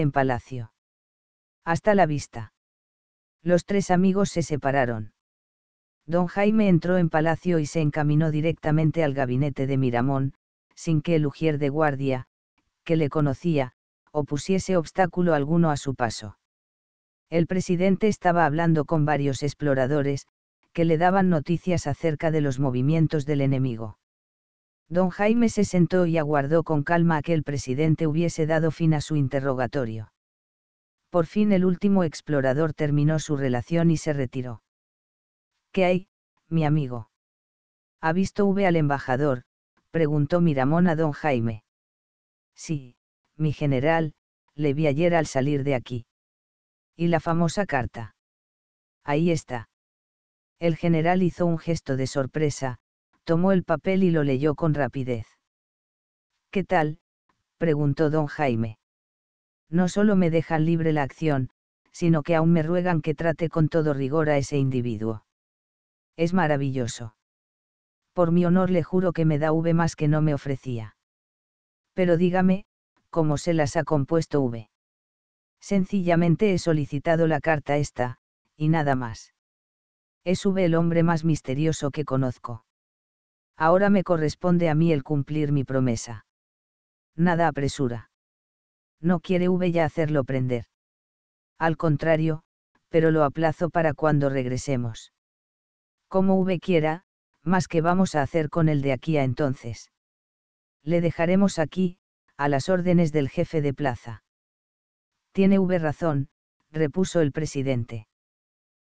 en palacio. Hasta la vista. Los tres amigos se separaron. Don Jaime entró en palacio y se encaminó directamente al gabinete de Miramón, sin que el ujier de guardia, que le conocía, opusiese obstáculo alguno a su paso. El presidente estaba hablando con varios exploradores, que le daban noticias acerca de los movimientos del enemigo. Don Jaime se sentó y aguardó con calma a que el presidente hubiese dado fin a su interrogatorio. Por fin el último explorador terminó su relación y se retiró. ¿Qué hay, mi amigo? ¿Ha visto al embajador?, preguntó Miramón a don Jaime. Sí, mi general, le vi ayer al salir de aquí. ¿Y la famosa carta? Ahí está. El general hizo un gesto de sorpresa, tomó el papel y lo leyó con rapidez. ¿Qué tal?, preguntó don Jaime. No solo me dejan libre la acción, sino que aún me ruegan que trate con todo rigor a ese individuo. Es maravilloso. Por mi honor le juro que me da más que no me ofrecía. Pero dígame, ¿cómo se las ha compuesto V? Sencillamente he solicitado la carta esta, y nada más. Es el hombre más misterioso que conozco. Ahora me corresponde a mí el cumplir mi promesa. Nada apresura. No quiere ya hacerlo prender. Al contrario, pero lo aplazo para cuando regresemos. Como quiera, más que vamos a hacer con él de aquí a entonces. Le dejaremos aquí, a las órdenes del jefe de plaza. Tiene razón, repuso el presidente.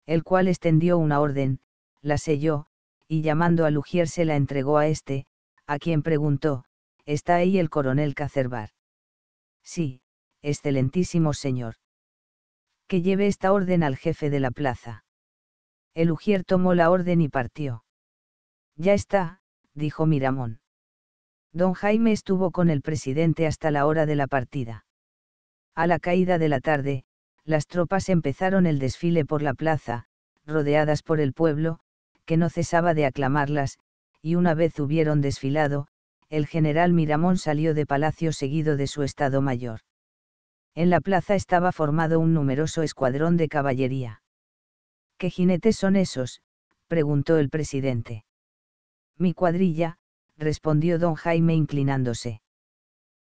El cual extendió una orden, la selló, y llamando al ujier se la entregó a este, a quien preguntó, ¿está ahí el coronel Cacerbar? Sí, excelentísimo señor. Que lleve esta orden al jefe de la plaza. El ujier tomó la orden y partió. Ya está, dijo Miramón. Don Jaime estuvo con el presidente hasta la hora de la partida. A la caída de la tarde, las tropas empezaron el desfile por la plaza, rodeadas por el pueblo, que no cesaba de aclamarlas, y una vez hubieron desfilado, el general Miramón salió de palacio seguido de su estado mayor. En la plaza estaba formado un numeroso escuadrón de caballería. ¿Qué jinetes son esos?, preguntó el presidente. Mi cuadrilla, respondió don Jaime inclinándose.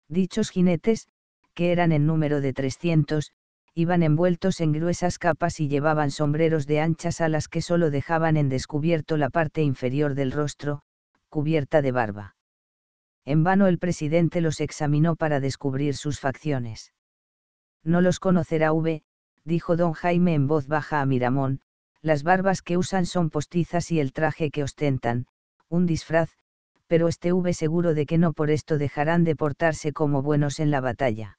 Dichos jinetes, que eran en número de 300, iban envueltos en gruesas capas y llevaban sombreros de anchas alas que solo dejaban en descubierto la parte inferior del rostro, cubierta de barba. En vano el presidente los examinó para descubrir sus facciones. No los conocerá dijo don Jaime en voz baja a Miramón, las barbas que usan son postizas y el traje que ostentan, un disfraz, pero seguro de que no por esto dejarán de portarse como buenos en la batalla.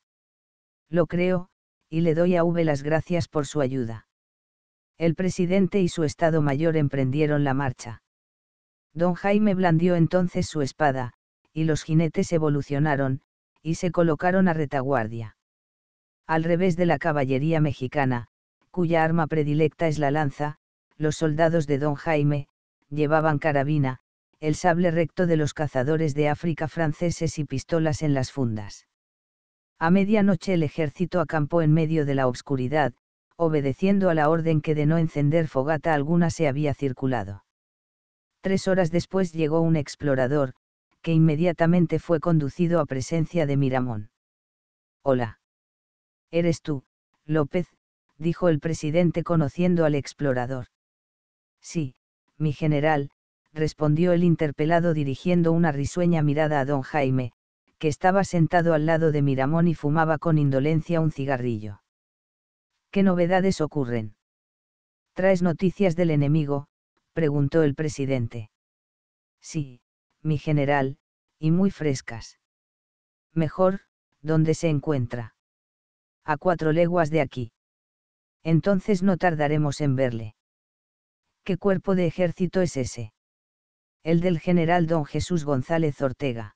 Lo creo, y le doy a las gracias por su ayuda. El presidente y su estado mayor emprendieron la marcha. Don Jaime blandió entonces su espada, y los jinetes evolucionaron, y se colocaron a retaguardia. Al revés de la caballería mexicana, cuya arma predilecta es la lanza, los soldados de don Jaime, llevaban carabina, el sable recto de los cazadores de África franceses y pistolas en las fundas. A medianoche el ejército acampó en medio de la obscuridad, obedeciendo a la orden que de no encender fogata alguna se había circulado. 3 horas después llegó un explorador, que inmediatamente fue conducido a presencia de Miramón. Hola. ¿Eres tú, López?, dijo el presidente conociendo al explorador. Sí, mi general, respondió el interpelado dirigiendo una risueña mirada a don Jaime, que estaba sentado al lado de Miramón y fumaba con indolencia un cigarrillo. ¿Qué novedades ocurren? ¿Traes noticias del enemigo?, preguntó el presidente. Sí, mi general, y muy frescas. Mejor, ¿dónde se encuentra? A 4 leguas de aquí. Entonces no tardaremos en verle. ¿Qué cuerpo de ejército es ese? El del general don Jesús González Ortega.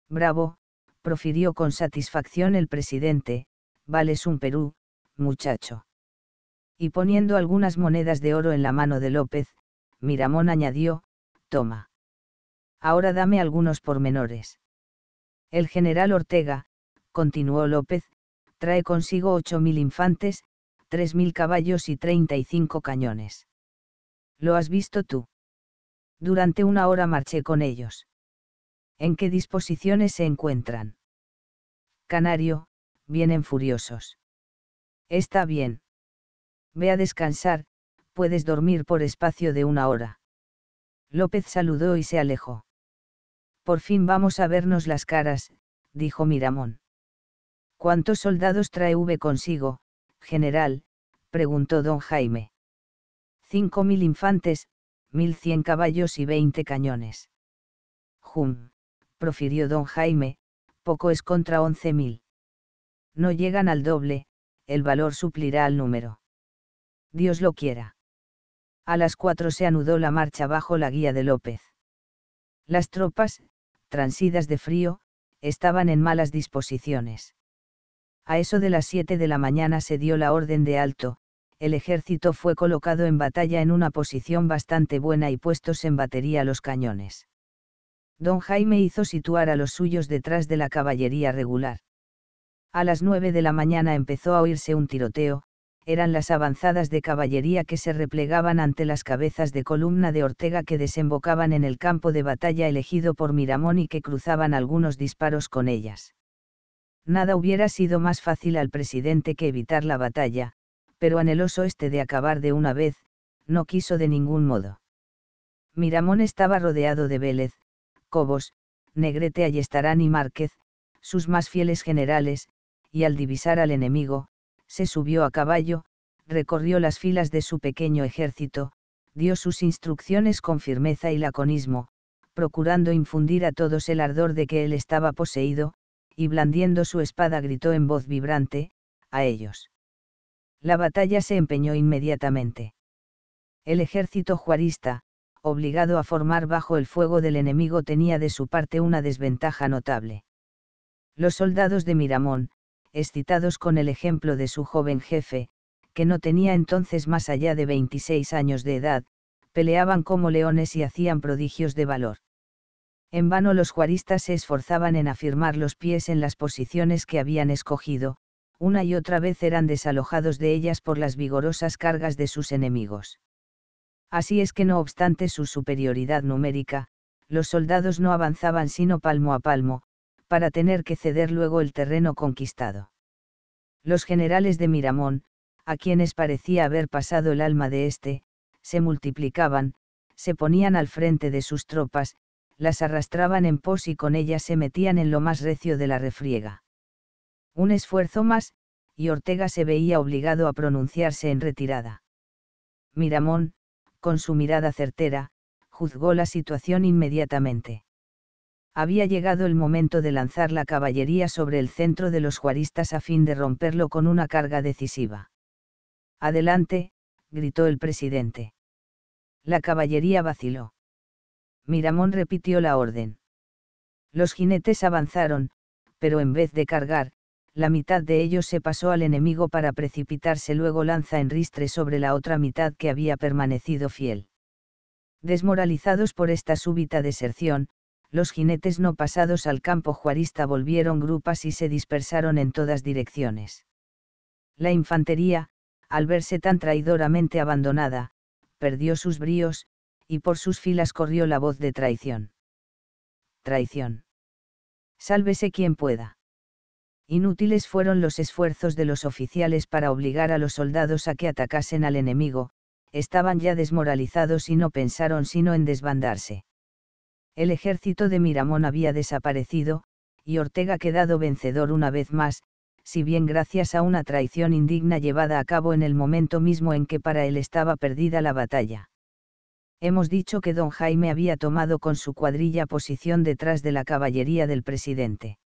Bravo, profirió con satisfacción el presidente, vales un Perú, muchacho. Y poniendo algunas monedas de oro en la mano de López, Miramón añadió, toma. Ahora dame algunos pormenores. El general Ortega, continuó López, Trae consigo 8.000 infantes, 3.000 caballos y 35 cañones. ¿Lo has visto tú? Durante una hora marché con ellos. ¿En qué disposiciones se encuentran? Canario, vienen furiosos. Está bien. Ve a descansar, puedes dormir por espacio de una hora. López saludó y se alejó. Por fin vamos a vernos las caras, dijo Miramón. ¿Cuántos soldados trae consigo, general?, preguntó don Jaime. 5.000 infantes, 1.100 caballos y 20 cañones. Profirió don Jaime, poco es contra 11.000. No llegan al doble, el valor suplirá al número. Dios lo quiera. A las 4 se anudó la marcha bajo la guía de López. Las tropas, transidas de frío, estaban en malas disposiciones. A eso de las 7 de la mañana se dio la orden de alto, el ejército fue colocado en batalla en una posición bastante buena y puestos en batería los cañones. Don Jaime hizo situar a los suyos detrás de la caballería regular. A las 9 de la mañana empezó a oírse un tiroteo, eran las avanzadas de caballería que se replegaban ante las cabezas de columna de Ortega que desembocaban en el campo de batalla elegido por Miramón y que cruzaban algunos disparos con ellas. Nada hubiera sido más fácil al presidente que evitar la batalla, pero anheloso de acabar de una vez, no quiso de ningún modo. Miramón estaba rodeado de Vélez, Cobos, Negrete, Ayestarán y Márquez, sus más fieles generales, y al divisar al enemigo, se subió a caballo, recorrió las filas de su pequeño ejército, dio sus instrucciones con firmeza y laconismo, procurando infundir a todos el ardor de que él estaba poseído, y blandiendo su espada gritó en voz vibrante, a ellos. La batalla se empeñó inmediatamente. El ejército juarista, obligado a formar bajo el fuego del enemigo, tenía de su parte una desventaja notable. Los soldados de Miramón, excitados con el ejemplo de su joven jefe, que no tenía entonces más allá de 26 años de edad, peleaban como leones y hacían prodigios de valor. En vano los juaristas se esforzaban en afirmar los pies en las posiciones que habían escogido, una y otra vez eran desalojados de ellas por las vigorosas cargas de sus enemigos. Así es que no obstante su superioridad numérica, los soldados no avanzaban sino palmo a palmo, para tener que ceder luego el terreno conquistado. Los generales de Miramón, a quienes parecía haber pasado el alma de se multiplicaban, se ponían al frente de sus tropas, las arrastraban en pos y con ellas se metían en lo más recio de la refriega. Un esfuerzo más, y Ortega se veía obligado a pronunciarse en retirada. Miramón, con su mirada certera, juzgó la situación inmediatamente. Había llegado el momento de lanzar la caballería sobre el centro de los juaristas a fin de romperlo con una carga decisiva. Adelante, gritó el presidente. La caballería vaciló. Miramón repitió la orden. Los jinetes avanzaron, pero en vez de cargar, la mitad de ellos se pasó al enemigo para precipitarse luego lanza en ristre sobre la otra mitad que había permanecido fiel. Desmoralizados por esta súbita deserción, los jinetes no pasados al campo juarista volvieron grupas y se dispersaron en todas direcciones. La infantería, al verse tan traidoramente abandonada, perdió sus bríos, y por sus filas corrió la voz de traición. Traición. Sálvese quien pueda. Inútiles fueron los esfuerzos de los oficiales para obligar a los soldados a que atacasen al enemigo, estaban ya desmoralizados y no pensaron sino en desbandarse. El ejército de Miramón había desaparecido, y Ortega quedado vencedor una vez más, si bien gracias a una traición indigna llevada a cabo en el momento mismo en que para él estaba perdida la batalla. Hemos dicho que don Jaime había tomado con su cuadrilla posición detrás de la caballería del presidente.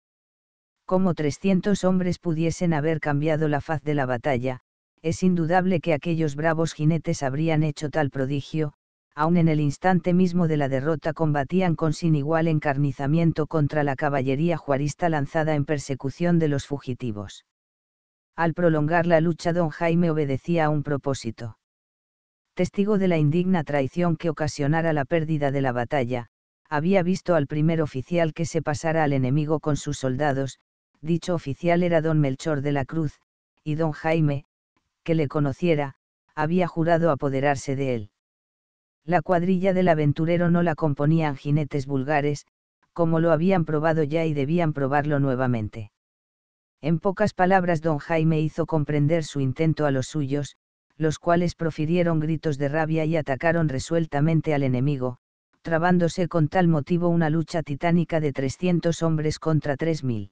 Como 300 hombres pudiesen haber cambiado la faz de la batalla, es indudable que aquellos bravos jinetes habrían hecho tal prodigio, aun en el instante mismo de la derrota combatían con sin igual encarnizamiento contra la caballería juarista lanzada en persecución de los fugitivos. Al prolongar la lucha don Jaime obedecía a un propósito. Testigo de la indigna traición que ocasionara la pérdida de la batalla, había visto al primer oficial que se pasara al enemigo con sus soldados, Dicho oficial era don Melchor de la Cruz, y don Jaime, que le conociera, había jurado apoderarse de él. La cuadrilla del aventurero no la componían jinetes vulgares, como lo habían probado ya y debían probarlo nuevamente. En pocas palabras don Jaime hizo comprender su intento a los suyos, los cuales profirieron gritos de rabia y atacaron resueltamente al enemigo, trabándose con tal motivo una lucha titánica de 300 hombres contra 3000.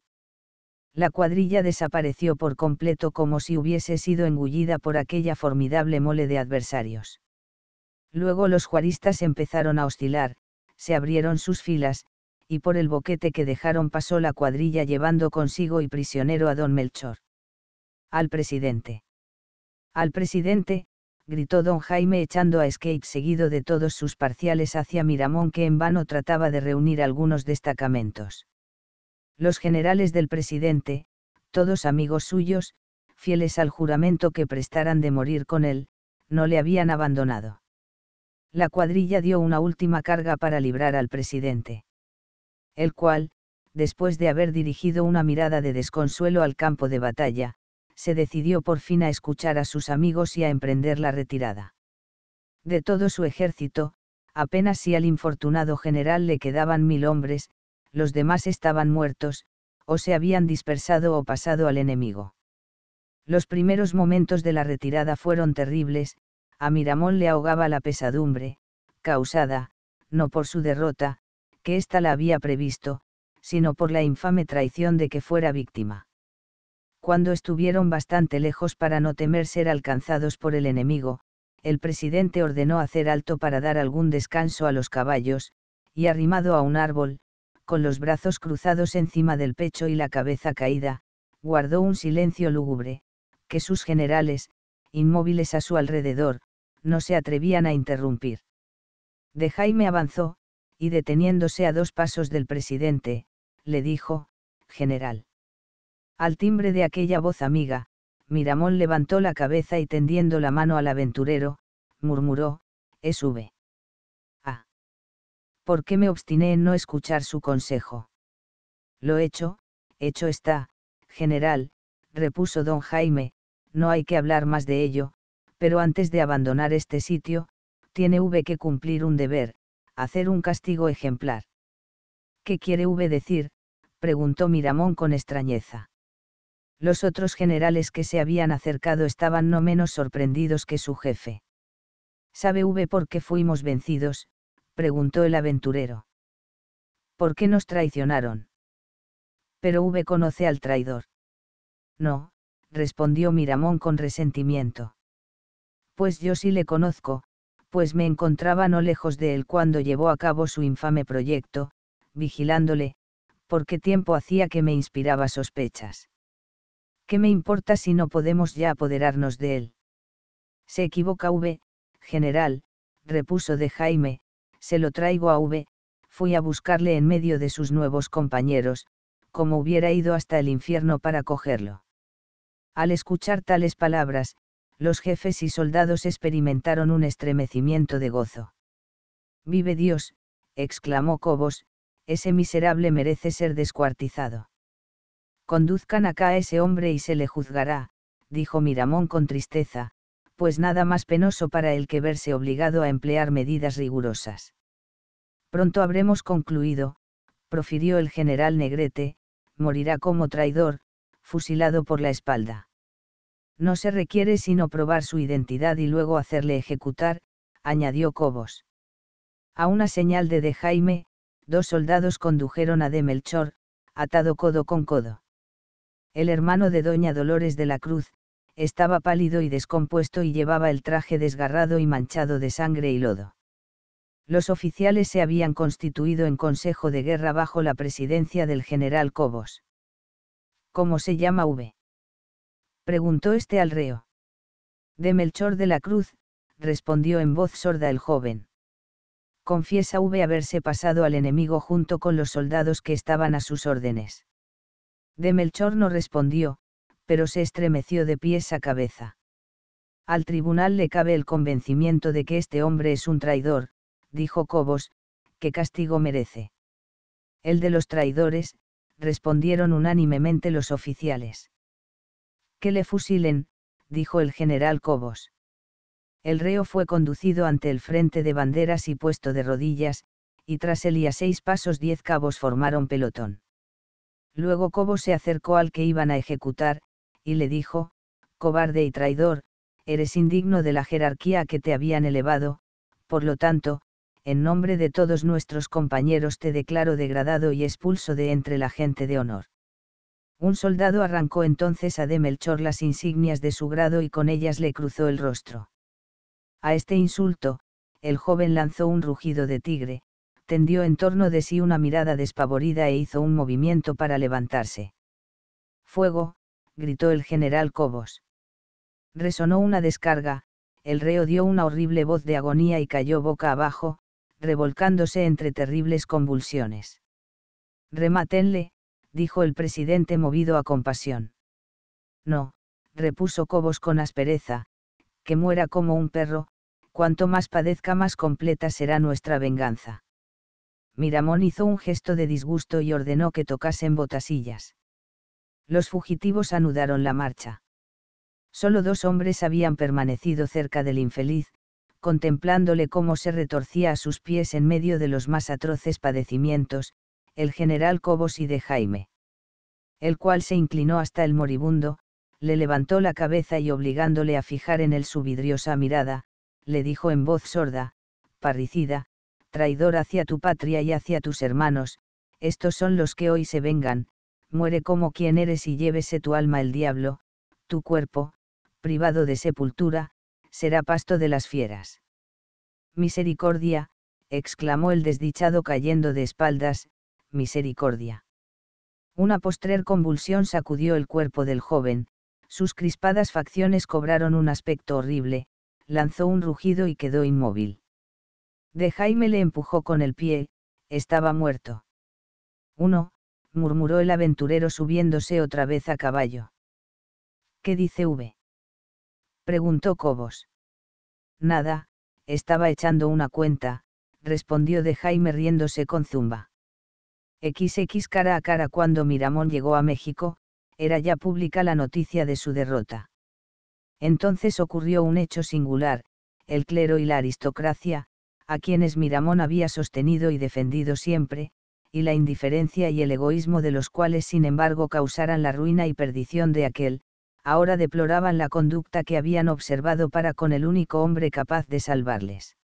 La cuadrilla desapareció por completo como si hubiese sido engullida por aquella formidable mole de adversarios. Luego los juaristas empezaron a oscilar, se abrieron sus filas, y por el boquete que dejaron pasó la cuadrilla llevando consigo y prisionero a don Melchor. Al presidente. Al presidente, gritó don Jaime echando a escape seguido de todos sus parciales hacia Miramón que en vano trataba de reunir algunos destacamentos. Los generales del presidente, todos amigos suyos, fieles al juramento que prestaran de morir con él, no le habían abandonado. La cuadrilla dio una última carga para librar al presidente. El cual, después de haber dirigido una mirada de desconsuelo al campo de batalla, se decidió por fin a escuchar a sus amigos y a emprender la retirada. De todo su ejército, apenas si al infortunado general le quedaban 1000 hombres, los demás estaban muertos, o se habían dispersado o pasado al enemigo. Los primeros momentos de la retirada fueron terribles, a Miramón le ahogaba la pesadumbre, causada, no por su derrota, que ésta la había previsto, sino por la infame traición de que fuera víctima. Cuando estuvieron bastante lejos para no temer ser alcanzados por el enemigo, el presidente ordenó hacer alto para dar algún descanso a los caballos, y arrimado a un árbol, con los brazos cruzados encima del pecho y la cabeza caída, guardó un silencio lúgubre, que sus generales, inmóviles a su alrededor, no se atrevían a interrumpir. De Jaime avanzó, y deteniéndose a 2 pasos del presidente, le dijo: «General». Al timbre de aquella voz amiga, Miramón levantó la cabeza y tendiendo la mano al aventurero, murmuró: «Es V. Ah. ¿Por qué me obstiné en no escuchar su consejo?» «Lo hecho está, general», repuso don Jaime, «no hay que hablar más de ello, pero antes de abandonar este sitio, tiene V que cumplir un deber, hacer un castigo ejemplar». «¿Qué quiere V decir?», preguntó Miramón con extrañeza. Los otros generales que se habían acercado estaban no menos sorprendidos que su jefe. «¿Sabe V por qué fuimos vencidos?», preguntó el aventurero. «¿Por qué nos traicionaron?». «Pero V conoce al traidor». «No», respondió Miramón con resentimiento. «Pues yo sí le conozco, pues me encontraba no lejos de él cuando llevó a cabo su infame proyecto, vigilándole, porque tiempo hacía que me inspiraba sospechas. ¿Qué me importa si no podemos ya apoderarnos de él?». «Se equivoca V, general», repuso de Jaime, «se lo traigo a V, fui a buscarle en medio de sus nuevos compañeros, como hubiera ido hasta el infierno para cogerlo». Al escuchar tales palabras, los jefes y soldados experimentaron un estremecimiento de gozo. «Vive Dios», exclamó Cobos, «ese miserable merece ser descuartizado». «Conduzcan acá a ese hombre y se le juzgará», dijo Miramón con tristeza, «pues nada más penoso para él que verse obligado a emplear medidas rigurosas». «Pronto habremos concluido», profirió el general Negrete, «morirá como traidor, fusilado por la espalda. No se requiere sino probar su identidad y luego hacerle ejecutar», añadió Cobos. A una señal de Jaime, 2 soldados condujeron a de Melchor, atado codo con codo. El hermano de doña Dolores de la Cruz, estaba pálido y descompuesto y llevaba el traje desgarrado y manchado de sangre y lodo. Los oficiales se habían constituido en consejo de guerra bajo la presidencia del general Cobos. «¿Cómo se llama V?», preguntó este al reo. «De Melchor de la Cruz», respondió en voz sorda el joven. «Confiesa V haberse pasado al enemigo junto con los soldados que estaban a sus órdenes». De Melchor no respondió, pero se estremeció de pies a cabeza. «Al tribunal le cabe el convencimiento de que este hombre es un traidor», dijo Cobos, «¿qué castigo merece?». «El de los traidores», respondieron unánimemente los oficiales. Que le fusilen, dijo el general Cobos. El reo fue conducido ante el frente de banderas y puesto de rodillas, y tras él y a 6 pasos 10 cabos formaron pelotón. Luego Cobos se acercó al que iban a ejecutar, y le dijo: cobarde y traidor, eres indigno de la jerarquía a que te habían elevado, por lo tanto, en nombre de todos nuestros compañeros te declaro degradado y expulso de entre la gente de honor. Un soldado arrancó entonces a de Melchor las insignias de su grado y con ellas le cruzó el rostro. A este insulto, el joven lanzó un rugido de tigre, tendió en torno de sí una mirada despavorida e hizo un movimiento para levantarse. ¡Fuego!, gritó el general Cobos. Resonó una descarga, el reo dio una horrible voz de agonía y cayó boca abajo, revolcándose entre terribles convulsiones. Remátenle, dijo el presidente movido a compasión. No, repuso Cobos con aspereza, que muera como un perro, cuanto más padezca más completa será nuestra venganza. Miramón hizo un gesto de disgusto y ordenó que tocasen botasillas. Los fugitivos anudaron la marcha. Solo 2 hombres habían permanecido cerca del infeliz, contemplándole cómo se retorcía a sus pies en medio de los más atroces padecimientos, el general Cobos y de Jaime. El cual se inclinó hasta el moribundo, le levantó la cabeza y obligándole a fijar en él su vidriosa mirada, le dijo en voz sorda: parricida, traidor hacia tu patria y hacia tus hermanos, estos son los que hoy se vengan, muere como quien eres y llévese tu alma el diablo, tu cuerpo, privado de sepultura, será pasto de las fieras. Misericordia, exclamó el desdichado cayendo de espaldas, misericordia. Una postrer convulsión sacudió el cuerpo del joven, sus crispadas facciones cobraron un aspecto horrible, lanzó un rugido y quedó inmóvil. De Jaime le empujó con el pie, estaba muerto. Uno, murmuró el aventurero subiéndose otra vez a caballo. ¿Qué dice V? Preguntó Cobos. Nada, estaba echando una cuenta, respondió de Jaime riéndose con zumba. XX cara a cara. Cuando Miramón llegó a México, era ya pública la noticia de su derrota. Entonces ocurrió un hecho singular: el clero y la aristocracia, a quienes Miramón había sostenido y defendido siempre, y la indiferencia y el egoísmo de los cuales sin embargo causaran la ruina y perdición de aquel, ahora deploraban la conducta que habían observado para con el único hombre capaz de salvarles.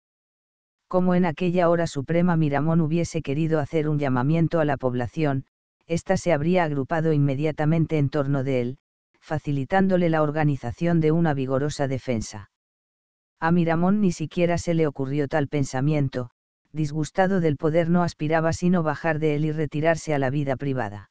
Como en aquella hora suprema Miramón hubiese querido hacer un llamamiento a la población, ésta se habría agrupado inmediatamente en torno de él, facilitándole la organización de una vigorosa defensa. A Miramón ni siquiera se le ocurrió tal pensamiento, disgustado del poder no aspiraba sino bajar de él y retirarse a la vida privada.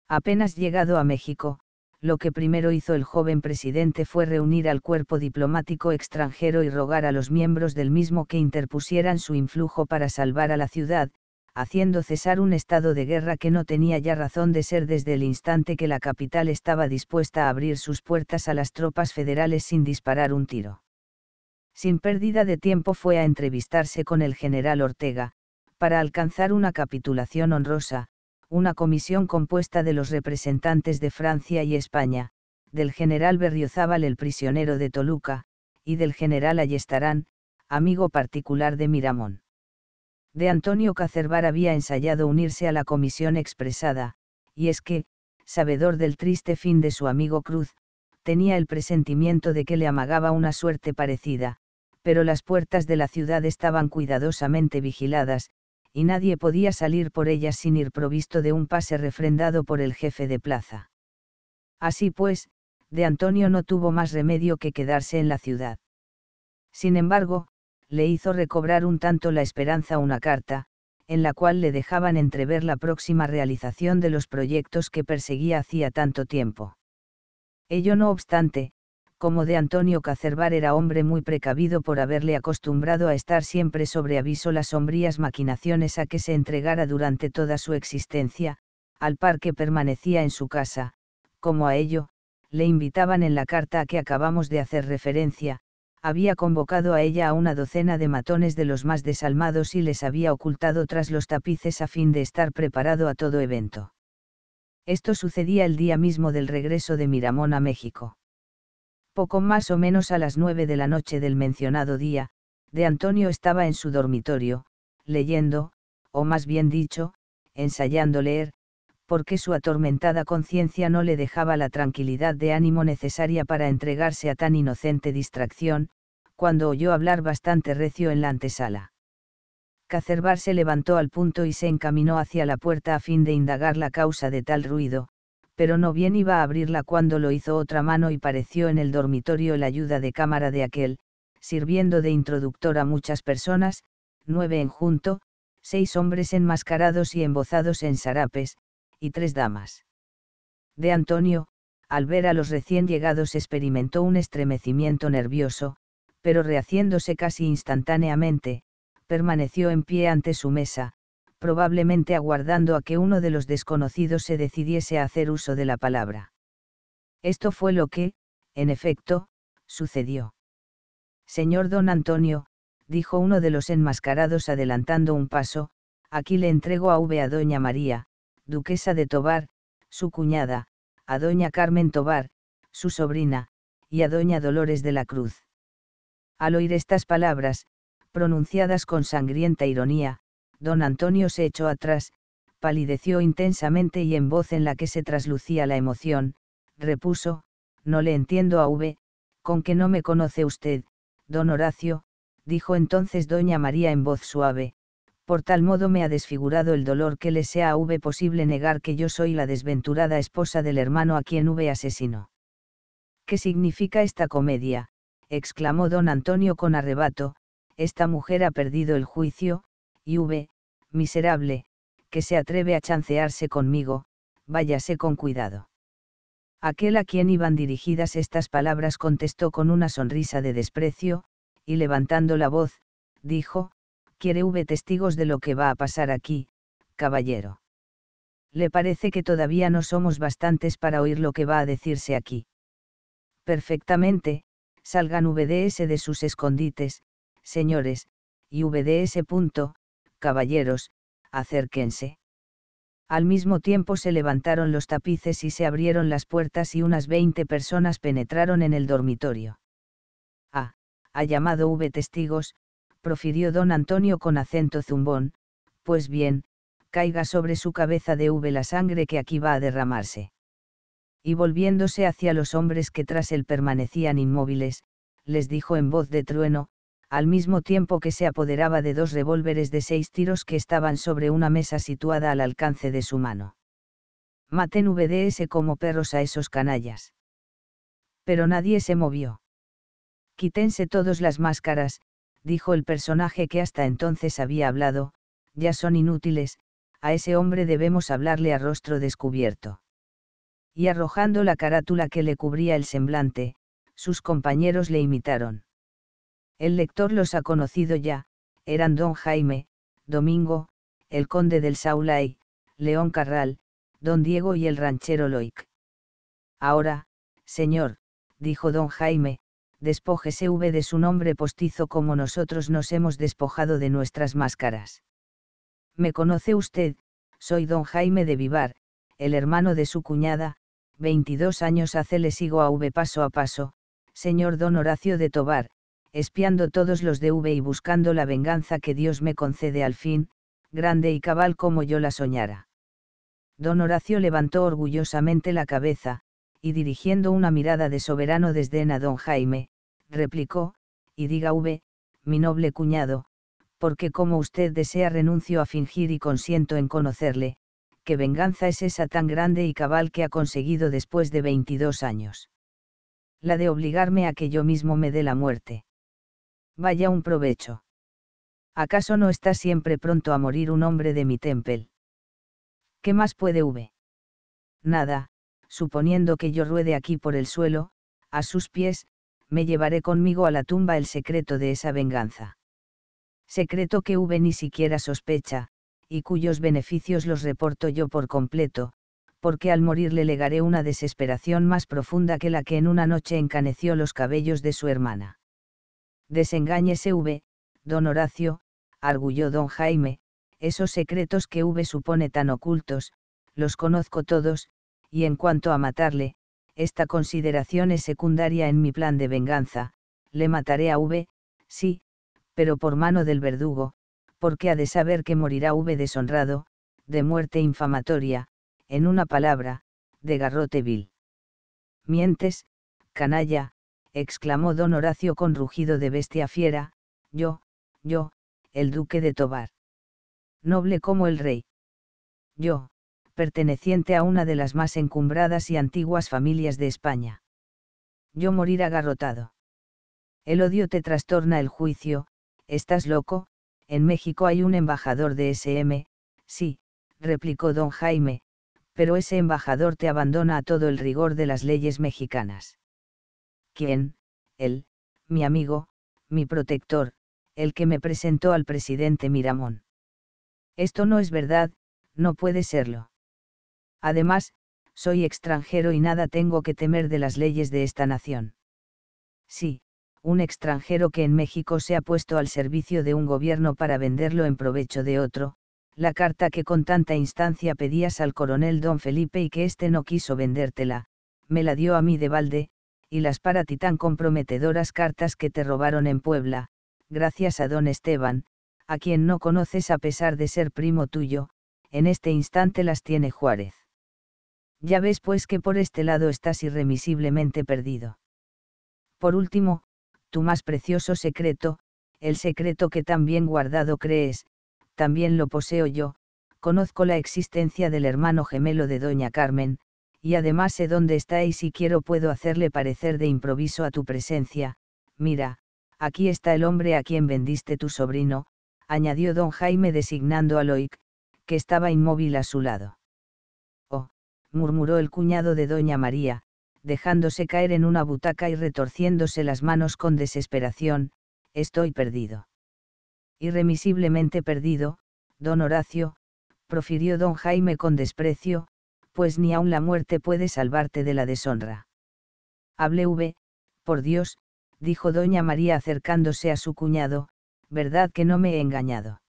Apenas llegado a México, lo que primero hizo el joven presidente fue reunir al cuerpo diplomático extranjero y rogar a los miembros del mismo que interpusieran su influjo para salvar a la ciudad, haciendo cesar un estado de guerra que no tenía ya razón de ser desde el instante que la capital estaba dispuesta a abrir sus puertas a las tropas federales sin disparar un tiro. Sin pérdida de tiempo fue a entrevistarse con el general Ortega, para alcanzar una capitulación honrosa, una comisión compuesta de los representantes de Francia y España, del general Berriozábal el prisionero de Toluca, y del general Ayestarán, amigo particular de Miramón. De Antonio Cacerbar había ensayado unirse a la comisión expresada, y es que, sabedor del triste fin de su amigo Cruz, tenía el presentimiento de que le amagaba una suerte parecida, pero las puertas de la ciudad estaban cuidadosamente vigiladas, y nadie podía salir por ellas sin ir provisto de un pase refrendado por el jefe de plaza. Así pues, de Antonio no tuvo más remedio que quedarse en la ciudad. Sin embargo, le hizo recobrar un tanto la esperanza una carta, en la cual le dejaban entrever la próxima realización de los proyectos que perseguía hacía tanto tiempo. Ello no obstante, como de Antonio Cacerbar era hombre muy precavido por haberle acostumbrado a estar siempre sobre aviso las sombrías maquinaciones a que se entregara durante toda su existencia, al par que permanecía en su casa, como a ello, le invitaban en la carta a que acabamos de hacer referencia, había convocado a ella a una docena de matones de los más desalmados y les había ocultado tras los tapices a fin de estar preparado a todo evento. Esto sucedía el día mismo del regreso de Miramón a México. Poco más o menos a las 9 de la noche del mencionado día, de Antonio estaba en su dormitorio, leyendo, o más bien dicho, ensayando leer, porque su atormentada conciencia no le dejaba la tranquilidad de ánimo necesaria para entregarse a tan inocente distracción, cuando oyó hablar bastante recio en la antesala. Cacerbar se levantó al punto y se encaminó hacia la puerta a fin de indagar la causa de tal ruido, pero no bien iba a abrirla cuando lo hizo otra mano y pareció en el dormitorio el ayuda de cámara de aquel, sirviendo de introductor a muchas personas, 9 en junto, 6 hombres enmascarados y embozados en sarapes, y 3 damas. De Antonio, al ver a los recién llegados experimentó un estremecimiento nervioso, pero rehaciéndose casi instantáneamente, permaneció en pie ante su mesa, probablemente aguardando a que uno de los desconocidos se decidiese a hacer uso de la palabra. Esto fue lo que, en efecto, sucedió. Señor don Antonio, dijo uno de los enmascarados adelantando un paso, aquí le entrego a doña María, duquesa de Tovar, su cuñada, a doña Carmen Tovar, su sobrina, y a doña Dolores de la Cruz. Al oír estas palabras, pronunciadas con sangrienta ironía, don Antonio se echó atrás, palideció intensamente y en voz en la que se traslucía la emoción, repuso, no le entiendo a con que no me conoce usted, don Horacio, dijo entonces doña María en voz suave, por tal modo me ha desfigurado el dolor que le sea a posible negar que yo soy la desventurada esposa del hermano a quien asesinó. ¿Qué significa esta comedia?, exclamó don Antonio con arrebato, esta mujer ha perdido el juicio, y miserable, que se atreve a chancearse conmigo, váyase con cuidado. Aquel a quien iban dirigidas estas palabras contestó con una sonrisa de desprecio, y levantando la voz, dijo, ¿quiere testigos de lo que va a pasar aquí, caballero? ¿Le parece que todavía no somos bastantes para oír lo que va a decirse aquí? Perfectamente, salgan de sus escondites, señores, y caballeros, acérquense. Al mismo tiempo se levantaron los tapices y se abrieron las puertas y unas 20 personas penetraron en el dormitorio. Ha llamado testigos, profirió don Antonio con acento zumbón, pues bien, caiga sobre su cabeza de la sangre que aquí va a derramarse. Y volviéndose hacia los hombres que tras él permanecían inmóviles, les dijo en voz de trueno, al mismo tiempo que se apoderaba de 2 revólveres de 6 tiros que estaban sobre una mesa situada al alcance de su mano. Maten como perros a esos canallas. Pero nadie se movió. Quítense todos las máscaras, dijo el personaje que hasta entonces había hablado, ya son inútiles, a ese hombre debemos hablarle a rostro descubierto. Y arrojando la carátula que le cubría el semblante, sus compañeros le imitaron. El lector los ha conocido ya, eran don Jaime, Domingo, el conde del Saulay, León Carral, don Diego y el ranchero Loic. Ahora, señor, dijo don Jaime, despójese de su nombre postizo como nosotros nos hemos despojado de nuestras máscaras. Me conoce usted, soy don Jaime de Vivar, el hermano de su cuñada, 22 años hace le sigo a paso a paso, señor don Horacio de Tovar, espiando todos los de y buscando la venganza que Dios me concede al fin, grande y cabal como yo la soñara. Don Horacio levantó orgullosamente la cabeza, y dirigiendo una mirada de soberano desdén a don Jaime, replicó, y diga mi noble cuñado, porque como usted desea renuncio a fingir y consiento en conocerle, ¿qué venganza es esa tan grande y cabal que ha conseguido después de 22 años? La de obligarme a que yo mismo me dé la muerte. Vaya un provecho. ¿Acaso no está siempre pronto a morir un hombre de mi tempel? ¿Qué más puede Nada, suponiendo que yo ruede aquí por el suelo, a sus pies, me llevaré conmigo a la tumba el secreto de esa venganza. Secreto que ni siquiera sospecha, y cuyos beneficios los reporto yo por completo, porque al morir le legaré una desesperación más profunda que la que en una noche encaneció los cabellos de su hermana. Desengáñese don Horacio, arguyó don Jaime, esos secretos que supone tan ocultos, los conozco todos, y en cuanto a matarle, esta consideración es secundaria en mi plan de venganza, le mataré a V, sí, pero por mano del verdugo, porque ha de saber que morirá V deshonrado, de muerte infamatoria, en una palabra, de garrote vil. Mientes, canalla, exclamó don Horacio con rugido de bestia fiera, yo, el duque de Tovar. Noble como el rey. Yo, perteneciente a una de las más encumbradas y antiguas familias de España. Yo morir agarrotado. El odio te trastorna el juicio, estás loco, en México hay un embajador de SM, sí, replicó don Jaime, pero ese embajador te abandona a todo el rigor de las leyes mexicanas. ¿Quién? Él, mi amigo, mi protector, el que me presentó al presidente Miramón. Esto no es verdad, no puede serlo. Además, soy extranjero y nada tengo que temer de las leyes de esta nación. Sí, un extranjero que en México se ha puesto al servicio de un gobierno para venderlo en provecho de otro, la carta que con tanta instancia pedías al coronel don Felipe y que éste no quiso vendértela, me la dio a mí de balde, y las para ti tan comprometedoras cartas que te robaron en Puebla, gracias a don Esteban, a quien no conoces a pesar de ser primo tuyo, en este instante las tiene Juárez. Ya ves pues que por este lado estás irremisiblemente perdido. Por último, tu más precioso secreto, el secreto que tan bien guardado crees, también lo poseo yo, conozco la existencia del hermano gemelo de doña Carmen, y además sé dónde está y si quiero puedo hacerle parecer de improviso a tu presencia. Mira, aquí está el hombre a quien vendiste tu sobrino, añadió don Jaime designando a Loic, que estaba inmóvil a su lado. Oh, murmuró el cuñado de doña María, dejándose caer en una butaca y retorciéndose las manos con desesperación, estoy perdido. Irremisiblemente perdido, don Horacio, profirió don Jaime con desprecio, pues ni aun la muerte puede salvarte de la deshonra. Hable V, por Dios, dijo doña María acercándose a su cuñado, verdad que no me he engañado.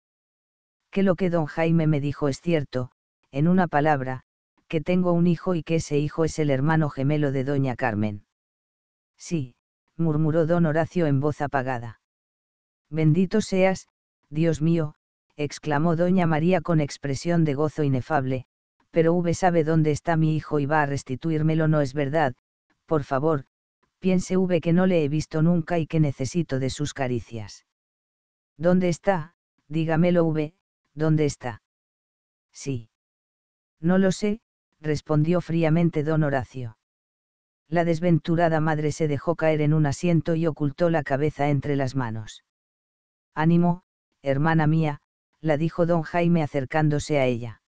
Que lo que don Jaime me dijo es cierto, en una palabra, que tengo un hijo y que ese hijo es el hermano gemelo de doña Carmen. Sí, murmuró don Horacio en voz apagada. Bendito seas, Dios mío, exclamó doña María con expresión de gozo inefable, pero V sabe dónde está mi hijo y va a restituírmelo, no es verdad, por favor, piense V que no le he visto nunca y que necesito de sus caricias. ¿Dónde está? Dígamelo V, ¿dónde está? Sí. No lo sé, respondió fríamente don Horacio. La desventurada madre se dejó caer en un asiento y ocultó la cabeza entre las manos. Ánimo, hermana mía, la dijo don Jaime acercándose a ella.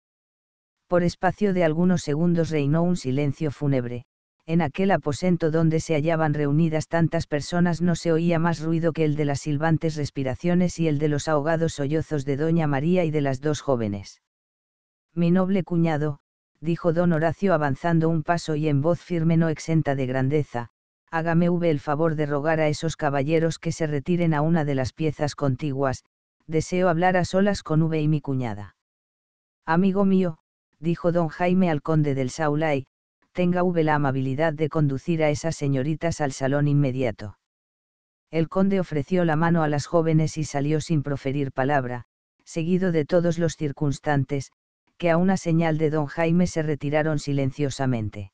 Por espacio de algunos segundos reinó un silencio fúnebre. En aquel aposento donde se hallaban reunidas tantas personas no se oía más ruido que el de las silbantes respiraciones y el de los ahogados sollozos de doña María y de las dos jóvenes. Mi noble cuñado, dijo don Horacio avanzando un paso y en voz firme no exenta de grandeza, hágame el favor de rogar a esos caballeros que se retiren a una de las piezas contiguas, deseo hablar a solas con y mi cuñada. Amigo mío, dijo don Jaime al conde del Saulay, tenga la amabilidad de conducir a esas señoritas al salón inmediato. El conde ofreció la mano a las jóvenes y salió sin proferir palabra, seguido de todos los circunstantes, que a una señal de don Jaime se retiraron silenciosamente.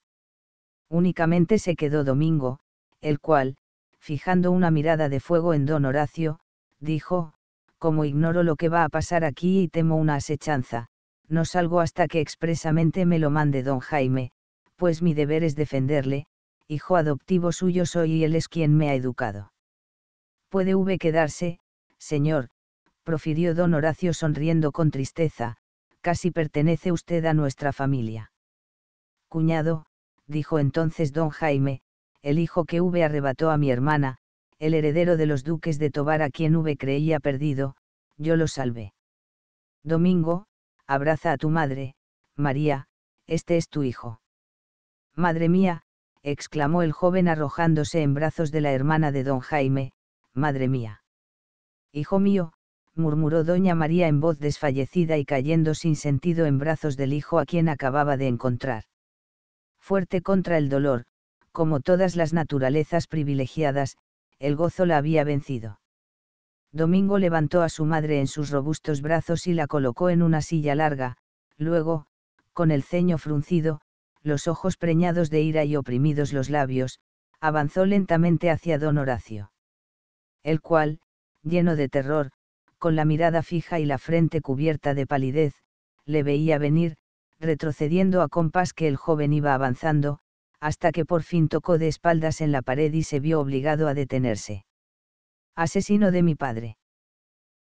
Únicamente se quedó Domingo, el cual, fijando una mirada de fuego en don Horacio, dijo, como ignoro lo que va a pasar aquí y temo una asechanza, no salgo hasta que expresamente me lo mande don Jaime, pues mi deber es defenderle, hijo adoptivo suyo soy y él es quien me ha educado. Puede quedarse, señor, profirió don Horacio sonriendo con tristeza, casi pertenece usted a nuestra familia. Cuñado, dijo entonces don Jaime, el hijo que arrebató a mi hermana, el heredero de los duques de Tovar a quien creía perdido, yo lo salvé. Domingo, abraza a tu madre, María, este es tu hijo. Madre mía, exclamó el joven arrojándose en brazos de la hermana de don Jaime, madre mía. Hijo mío, murmuró doña María en voz desfallecida y cayendo sin sentido en brazos del hijo a quien acababa de encontrar. Fuerte contra el dolor, como todas las naturalezas privilegiadas, el gozo la había vencido. Domingo levantó a su madre en sus robustos brazos y la colocó en una silla larga, luego, con el ceño fruncido, los ojos preñados de ira y oprimidos los labios, avanzó lentamente hacia don Horacio. El cual, lleno de terror, con la mirada fija y la frente cubierta de palidez, le veía venir, retrocediendo a compás que el joven iba avanzando, hasta que por fin tocó de espaldas en la pared y se vio obligado a detenerse. «Asesino de mi padre.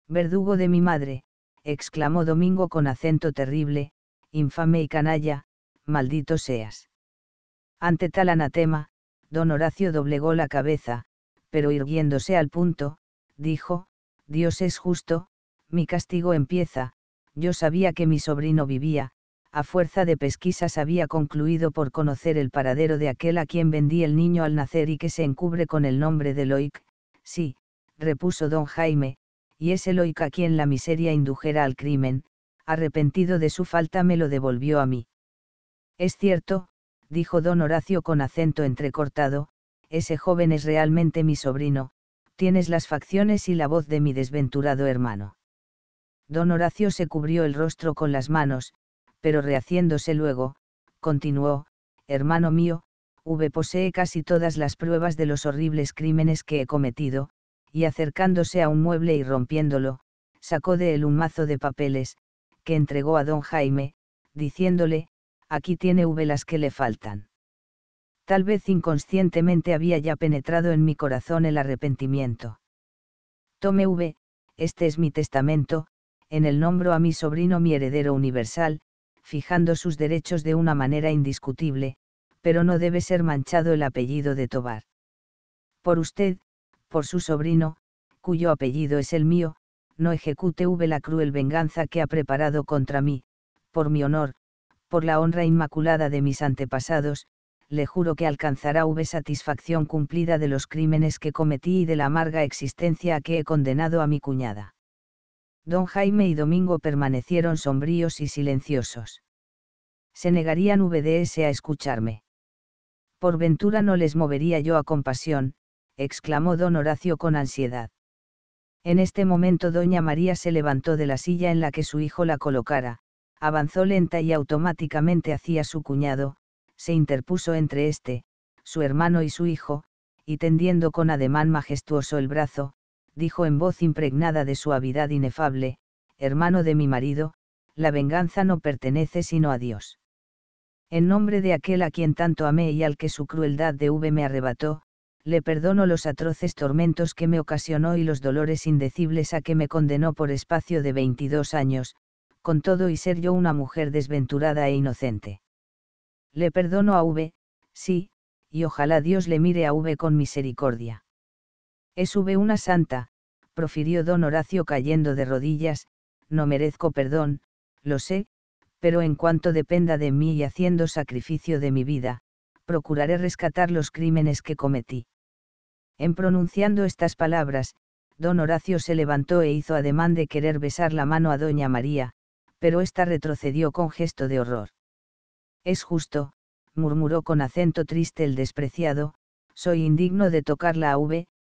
Verdugo de mi madre», exclamó Domingo con acento terrible, «infame y canalla, maldito seas». Ante tal anatema, don Horacio doblegó la cabeza, pero irguiéndose al punto, dijo: «Dios es justo, mi castigo empieza. Yo sabía que mi sobrino vivía, a fuerza de pesquisas había concluido por conocer el paradero de aquel a quien vendí el niño al nacer y que se encubre con el nombre de Loic». «Sí», repuso don Jaime, «y ese Loic a quien la miseria indujera al crimen, arrepentido de su falta me lo devolvió a mí». «Es cierto», dijo don Horacio con acento entrecortado, «ese joven es realmente mi sobrino, tienes las facciones y la voz de mi desventurado hermano». Don Horacio se cubrió el rostro con las manos, pero rehaciéndose luego, continuó: «Hermano mío, posee casi todas las pruebas de los horribles crímenes que he cometido», y acercándose a un mueble y rompiéndolo, sacó de él un mazo de papeles, que entregó a don Jaime, diciéndole: «Aquí tiene las que le faltan». Tal vez inconscientemente había ya penetrado en mi corazón el arrepentimiento. «Tome este es mi testamento, en el nombro a mi sobrino mi heredero universal, fijando sus derechos de una manera indiscutible, pero no debe ser manchado el apellido de Tobar. Por usted, por su sobrino, cuyo apellido es el mío, no ejecute la cruel venganza que ha preparado contra mí, por mi honor, por la honra inmaculada de mis antepasados, le juro que alcanzará satisfacción cumplida de los crímenes que cometí y de la amarga existencia a que he condenado a mi cuñada». Don Jaime y Domingo permanecieron sombríos y silenciosos. «¿Se negarían a escucharme? Por ventura no les movería yo a compasión», exclamó don Horacio con ansiedad. En este momento doña María se levantó de la silla en la que su hijo la colocara, avanzó lenta y automáticamente hacia su cuñado, se interpuso entre su hermano y su hijo, y tendiendo con ademán majestuoso el brazo, dijo en voz impregnada de suavidad inefable: «Hermano de mi marido, la venganza no pertenece sino a Dios. En nombre de aquel a quien tanto amé y al que su crueldad me arrebató, le perdono los atroces tormentos que me ocasionó y los dolores indecibles a que me condenó por espacio de 22 años, con todo y ser yo una mujer desventurada e inocente. Le perdono a sí, y ojalá Dios le mire a con misericordia. Es una santa», profirió don Horacio cayendo de rodillas. «No merezco perdón, lo sé, pero en cuanto dependa de mí y haciendo sacrificio de mi vida, procuraré rescatar los crímenes que cometí». En pronunciando estas palabras, don Horacio se levantó e hizo ademán de querer besar la mano a doña María, pero ésta retrocedió con gesto de horror. «Es justo», murmuró con acento triste el despreciado, «soy indigno de tocarla a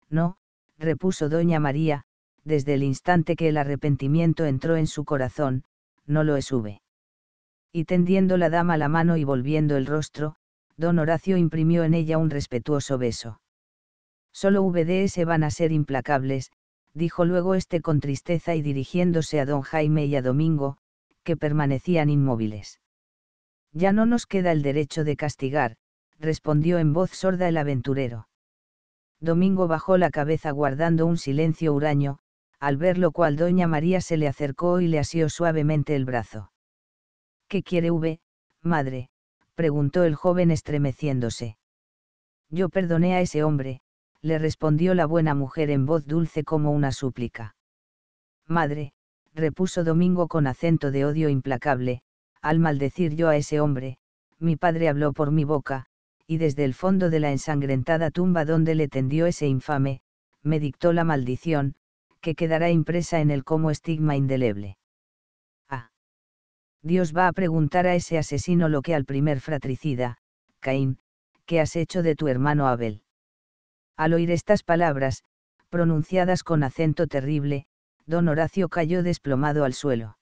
no», repuso doña María, «desde el instante que el arrepentimiento entró en su corazón, no lo es Y tendiendo la dama la mano y volviendo el rostro, don Horacio imprimió en ella un respetuoso beso. «Solo van a ser implacables», dijo luego con tristeza y dirigiéndose a don Jaime y a Domingo, que permanecían inmóviles. «Ya no nos queda el derecho de castigar», respondió en voz sorda el aventurero. Domingo bajó la cabeza guardando un silencio huraño, al ver lo cual doña María se le acercó y le asió suavemente el brazo. «¿Qué quiere madre?», preguntó el joven estremeciéndose. «Yo perdoné a ese hombre», le respondió la buena mujer en voz dulce como una súplica. «Madre», repuso Domingo con acento de odio implacable, «al maldecir yo a ese hombre, mi padre habló por mi boca, y desde el fondo de la ensangrentada tumba donde le tendió ese infame, me dictó la maldición, que quedará impresa en él como estigma indeleble. Ah. Dios va a preguntar a ese asesino lo que al primer fratricida, Caín, ¿qué has hecho de tu hermano Abel? Al oír estas palabras, pronunciadas con acento terrible, don Horacio cayó desplomado al suelo.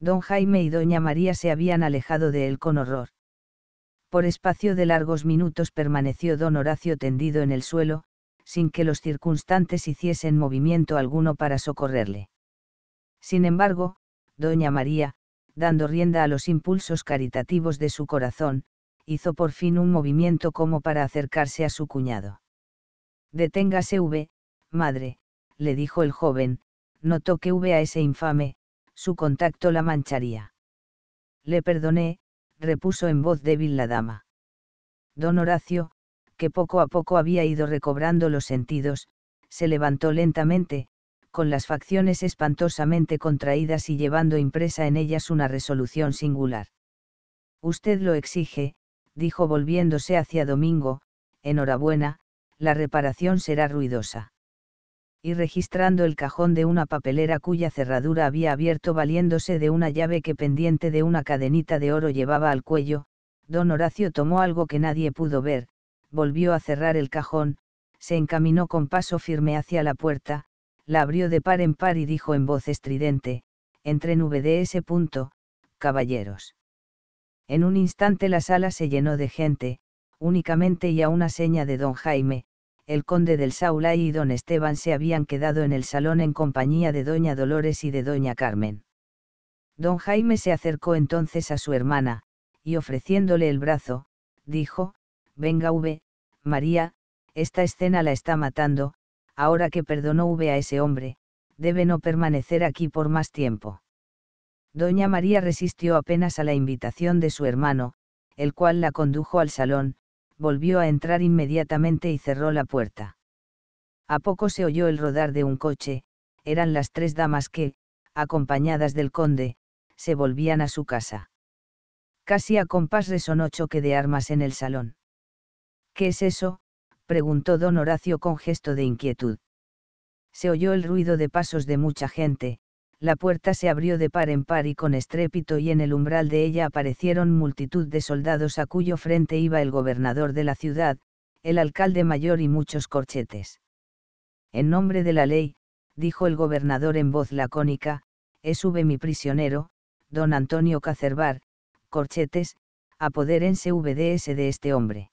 Don Jaime y doña María se habían alejado de él con horror. Por espacio de largos minutos permaneció don Horacio tendido en el suelo, sin que los circunstantes hiciesen movimiento alguno para socorrerle. Sin embargo, doña María, dando rienda a los impulsos caritativos de su corazón, hizo por fin un movimiento como para acercarse a su cuñado. Deténgase madre, le dijo el joven, no toque a ese infame, su contacto la mancharía. Le perdoné, repuso en voz débil la dama. Don Horacio, que poco a poco había ido recobrando los sentidos, se levantó lentamente, con las facciones espantosamente contraídas y llevando impresa en ellas una resolución singular. Usted lo exige, dijo volviéndose hacia Domingo, enhorabuena, la reparación será ruidosa. Y registrando el cajón de una papelera cuya cerradura había abierto valiéndose de una llave que pendiente de una cadenita de oro llevaba al cuello, don Horacio tomó algo que nadie pudo ver, volvió a cerrar el cajón, se encaminó con paso firme hacia la puerta, la abrió de par en par y dijo en voz estridente, entren ese punto, caballeros. En un instante la sala se llenó de gente, únicamente y a una seña de don Jaime, el conde del Saulay y don Esteban se habían quedado en el salón en compañía de doña Dolores y de doña Carmen. Don Jaime se acercó entonces a su hermana, y ofreciéndole el brazo, dijo, venga María, esta escena la está matando, ahora que perdonó a ese hombre, debe no permanecer aquí por más tiempo. Doña María resistió apenas a la invitación de su hermano, el cual la condujo al salón, volvió a entrar inmediatamente y cerró la puerta. A poco se oyó el rodar de un coche, eran las 3 damas que, acompañadas del conde, se volvían a su casa. Casi a compás resonó choque de armas en el salón. ¿Qué es eso?, preguntó don Horacio con gesto de inquietud. Se oyó el ruido de pasos de mucha gente, la puerta se abrió de par en par y con estrépito y en el umbral de ella aparecieron multitud de soldados a cuyo frente iba el gobernador de la ciudad, el alcalde mayor y muchos corchetes. En nombre de la ley, dijo el gobernador en voz lacónica, es mi prisionero, don Antonio Cacerbar, corchetes, apodérense de este hombre.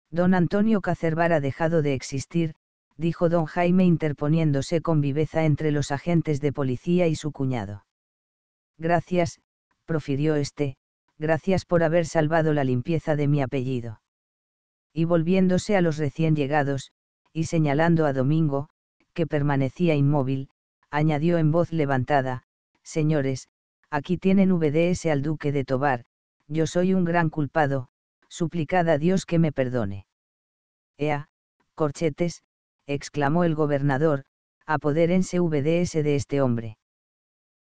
Don Antonio Cacerbar ha dejado de existir, dijo don Jaime interponiéndose con viveza entre los agentes de policía y su cuñado. Gracias, profirió este, gracias por haber salvado la limpieza de mi apellido. Y volviéndose a los recién llegados, y señalando a Domingo, que permanecía inmóvil, añadió en voz levantada, señores, aquí tienen al duque de Tobar, yo soy un gran culpado, suplicad a Dios que me perdone. Ea, corchetes, exclamó el gobernador, apodérense de este hombre.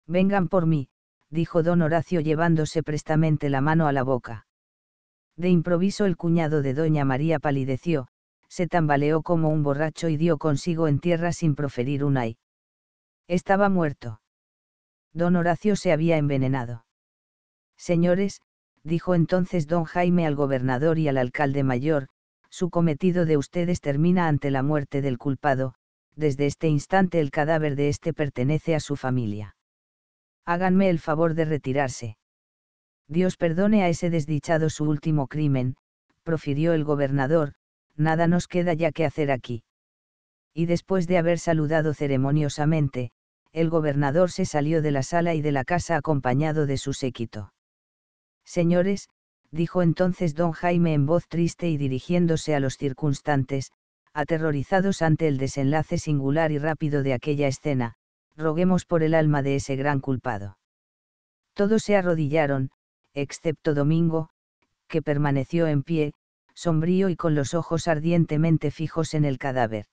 Vengan por mí, dijo don Horacio llevándose prestamente la mano a la boca. De improviso el cuñado de doña María palideció, se tambaleó como un borracho y dio consigo en tierra sin proferir un ay. Estaba muerto. Don Horacio se había envenenado. Señores, dijo entonces don Jaime al gobernador y al alcalde mayor, su cometido de ustedes termina ante la muerte del culpado, desde este instante el cadáver de este pertenece a su familia. Háganme el favor de retirarse. Dios perdone a ese desdichado su último crimen, profirió el gobernador, nada nos queda ya que hacer aquí. Y después de haber saludado ceremoniosamente, el gobernador se salió de la sala y de la casa acompañado de su séquito. Señores, dijo entonces don Jaime en voz triste y dirigiéndose a los circunstantes, aterrorizados ante el desenlace singular y rápido de aquella escena, roguemos por el alma de ese gran culpado. Todos se arrodillaron, excepto Domingo, que permaneció en pie, sombrío y con los ojos ardientemente fijos en el cadáver.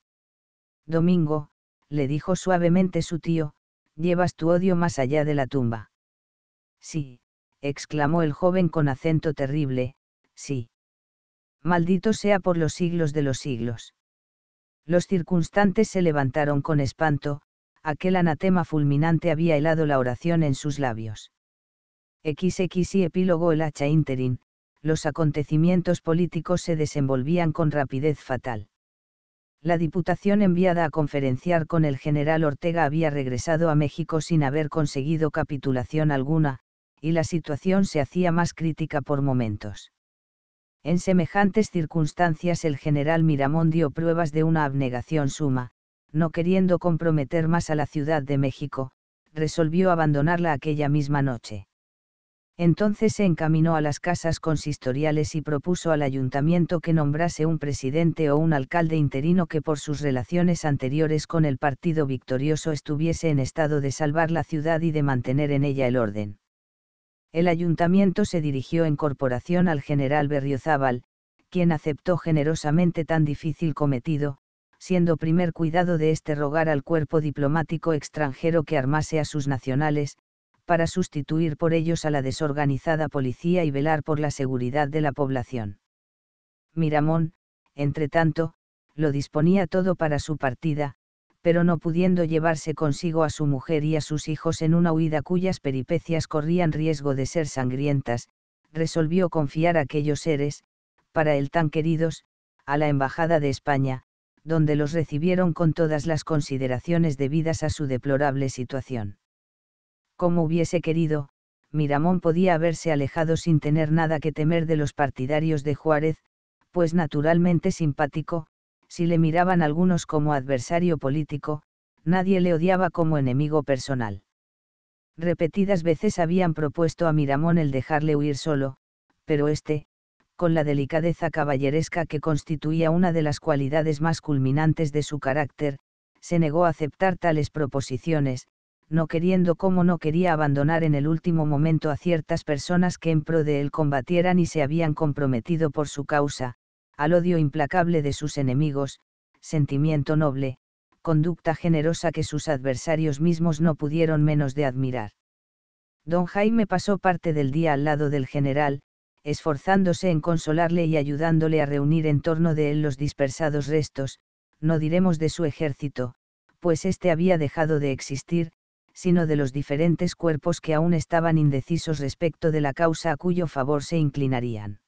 Domingo, le dijo suavemente su tío, llevas tu odio más allá de la tumba. Sí, exclamó el joven con acento terrible, sí. Maldito sea por los siglos de los siglos. Los circunstantes se levantaron con espanto, Aquel anatema fulminante había helado la oración en sus labios. XX y epílogo. El hacha interim, los acontecimientos políticos se desenvolvían con rapidez fatal. La diputación enviada a conferenciar con el general Ortega había regresado a México sin haber conseguido capitulación alguna, y la situación se hacía más crítica por momentos. En semejantes circunstancias el general Miramón dio pruebas de una abnegación suma, no queriendo comprometer más a la Ciudad de México, resolvió abandonarla aquella misma noche. Entonces se encaminó a las casas consistoriales y propuso al ayuntamiento que nombrase un presidente o un alcalde interino que por sus relaciones anteriores con el partido victorioso estuviese en estado de salvar la ciudad y de mantener en ella el orden. El ayuntamiento se dirigió en corporación al general Berriozábal, quien aceptó generosamente tan difícil cometido, siendo primer cuidado de este rogar al cuerpo diplomático extranjero que armase a sus nacionales, para sustituir por ellos a la desorganizada policía y velar por la seguridad de la población. Miramón, entretanto, lo disponía todo para su partida, pero no pudiendo llevarse consigo a su mujer y a sus hijos en una huida cuyas peripecias corrían riesgo de ser sangrientas, resolvió confiar aquellos seres, para él tan queridos, a la Embajada de España, donde los recibieron con todas las consideraciones debidas a su deplorable situación. Como hubiese querido, Miramón podía haberse alejado sin tener nada que temer de los partidarios de Juárez, pues naturalmente simpático, si le miraban algunos como adversario político, nadie le odiaba como enemigo personal. Repetidas veces habían propuesto a Miramón el dejarle huir solo, pero éste, con la delicadeza caballeresca que constituía una de las cualidades más culminantes de su carácter, se negó a aceptar tales proposiciones, no queriendo como no quería abandonar en el último momento a ciertas personas que en pro de él combatieran y se habían comprometido por su causa, al odio implacable de sus enemigos, sentimiento noble, conducta generosa que sus adversarios mismos no pudieron menos de admirar. Don Jaime pasó parte del día al lado del general, esforzándose en consolarle y ayudándole a reunir en torno de él los dispersados restos, no diremos de su ejército, pues éste había dejado de existir, sino de los diferentes cuerpos que aún estaban indecisos respecto de la causa a cuyo favor se inclinarían.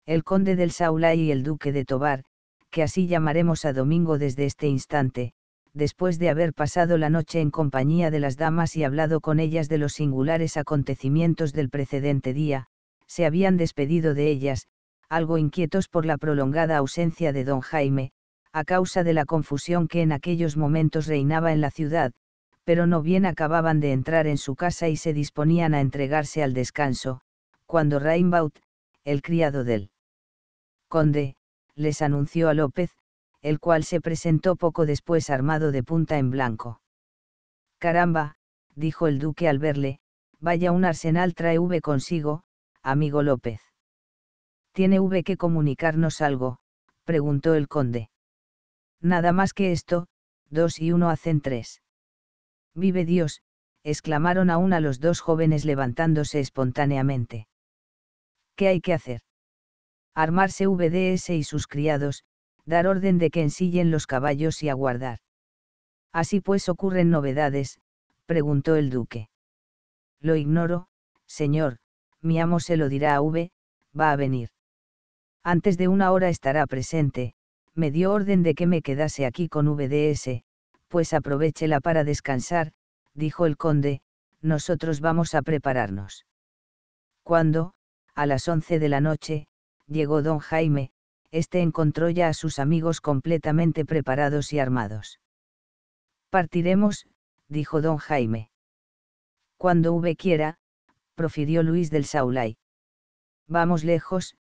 El conde del Saulay y el duque de Tobar, que así llamaremos a Domingo desde este instante, después de haber pasado la noche en compañía de las damas y hablado con ellas de los singulares acontecimientos del precedente día, se habían despedido de ellas, algo inquietos por la prolongada ausencia de don Jaime, a causa de la confusión que en aquellos momentos reinaba en la ciudad, pero no bien acababan de entrar en su casa y se disponían a entregarse al descanso, cuando Raimbaut, el criado del conde, les anunció a López, el cual se presentó poco después armado de punta en blanco. Caramba, dijo el duque al verle, vaya un arsenal trae V consigo, amigo López. ¿Tiene V que comunicarnos algo?, preguntó el conde. Nada más que esto, 2 y 1 hacen 3. Vive Dios, exclamaron a una los dos jóvenes levantándose espontáneamente. ¿Qué hay que hacer? Armarse VDS y sus criados, dar orden de que ensillen los caballos y aguardar. Así pues ocurren novedades, preguntó el duque. Lo ignoro, señor, mi amo se lo dirá a va a venir. Antes de una hora estará presente, me dio orden de que me quedase aquí con VDS, pues aprovéchela para descansar, dijo el conde, nosotros vamos a prepararnos. Cuando, a las 11 de la noche, llegó don Jaime, este encontró ya a sus amigos completamente preparados y armados. Partiremos, dijo don Jaime. Cuando quiera, profirió Luis del Saulay. ¿Vamos lejos?,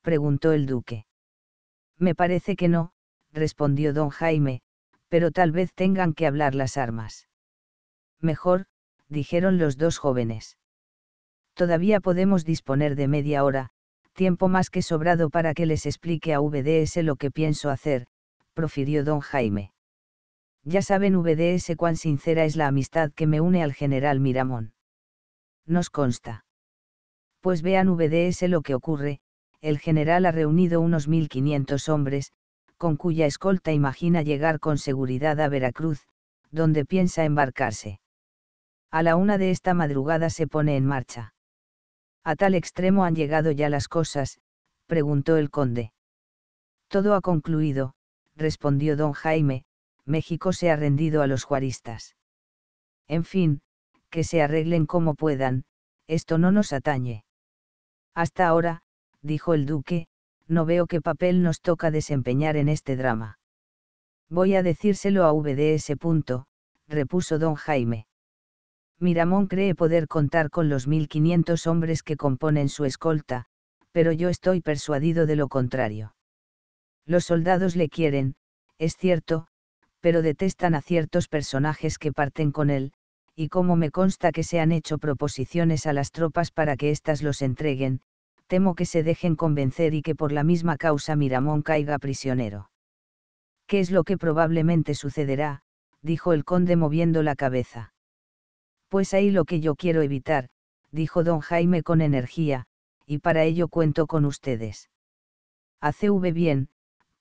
preguntó el duque. Me parece que no, respondió don Jaime, pero tal vez tengan que hablar las armas. Mejor, dijeron los dos jóvenes. Todavía podemos disponer de media hora, tiempo más que sobrado para que les explique a VDS lo que pienso hacer, profirió don Jaime. Ya saben VDS cuán sincera es la amistad que me une al general Miramón. Nos consta. Pues vean VDS lo que ocurre, el general ha reunido unos 1500 hombres, con cuya escolta imagina llegar con seguridad a Veracruz, ¿Dónde piensa embarcarse? A la 1 de esta madrugada se pone en marcha. ¿A tal extremo han llegado ya las cosas?, preguntó el conde. Todo ha concluido, respondió don Jaime, México se ha rendido a los juaristas. En fin, que se arreglen como puedan, esto no nos atañe. Hasta ahora, dijo el duque, no veo qué papel nos toca desempeñar en este drama. Voy a decírselo a VDS. Repuso don Jaime. Miramón cree poder contar con los 1500 hombres que componen su escolta, pero yo estoy persuadido de lo contrario. Los soldados le quieren, es cierto, pero detestan a ciertos personajes que parten con él, y como me consta que se han hecho proposiciones a las tropas para que éstas los entreguen, temo que se dejen convencer y que por la misma causa Miramón caiga prisionero. ¿Qué es lo que probablemente sucederá?, dijo el conde moviendo la cabeza. Pues ahí lo que yo quiero evitar, dijo don Jaime con energía, y para ello cuento con ustedes. Hace bien,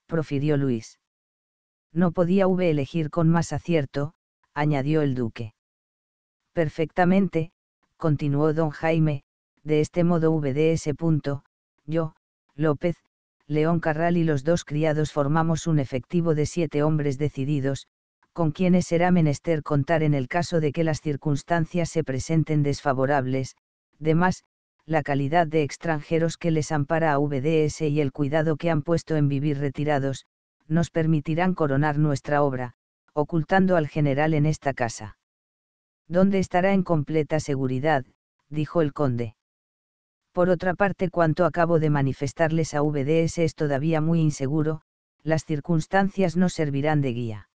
profirió Luis. No podía elegir con más acierto, añadió el duque. Perfectamente, continuó don Jaime, de este modo VDS. Yo, López, León Carral y los 2 criados formamos un efectivo de 7 hombres decididos, con quienes será menester contar en el caso de que las circunstancias se presenten desfavorables. Además, la calidad de extranjeros que les ampara a VDS y el cuidado que han puesto en vivir retirados, nos permitirán coronar nuestra obra, ocultando al general en esta casa. ¿Dónde estará en completa seguridad?, dijo el conde. Por otra parte, cuanto acabo de manifestarles a VDS es todavía muy inseguro, las circunstancias no servirán de guía.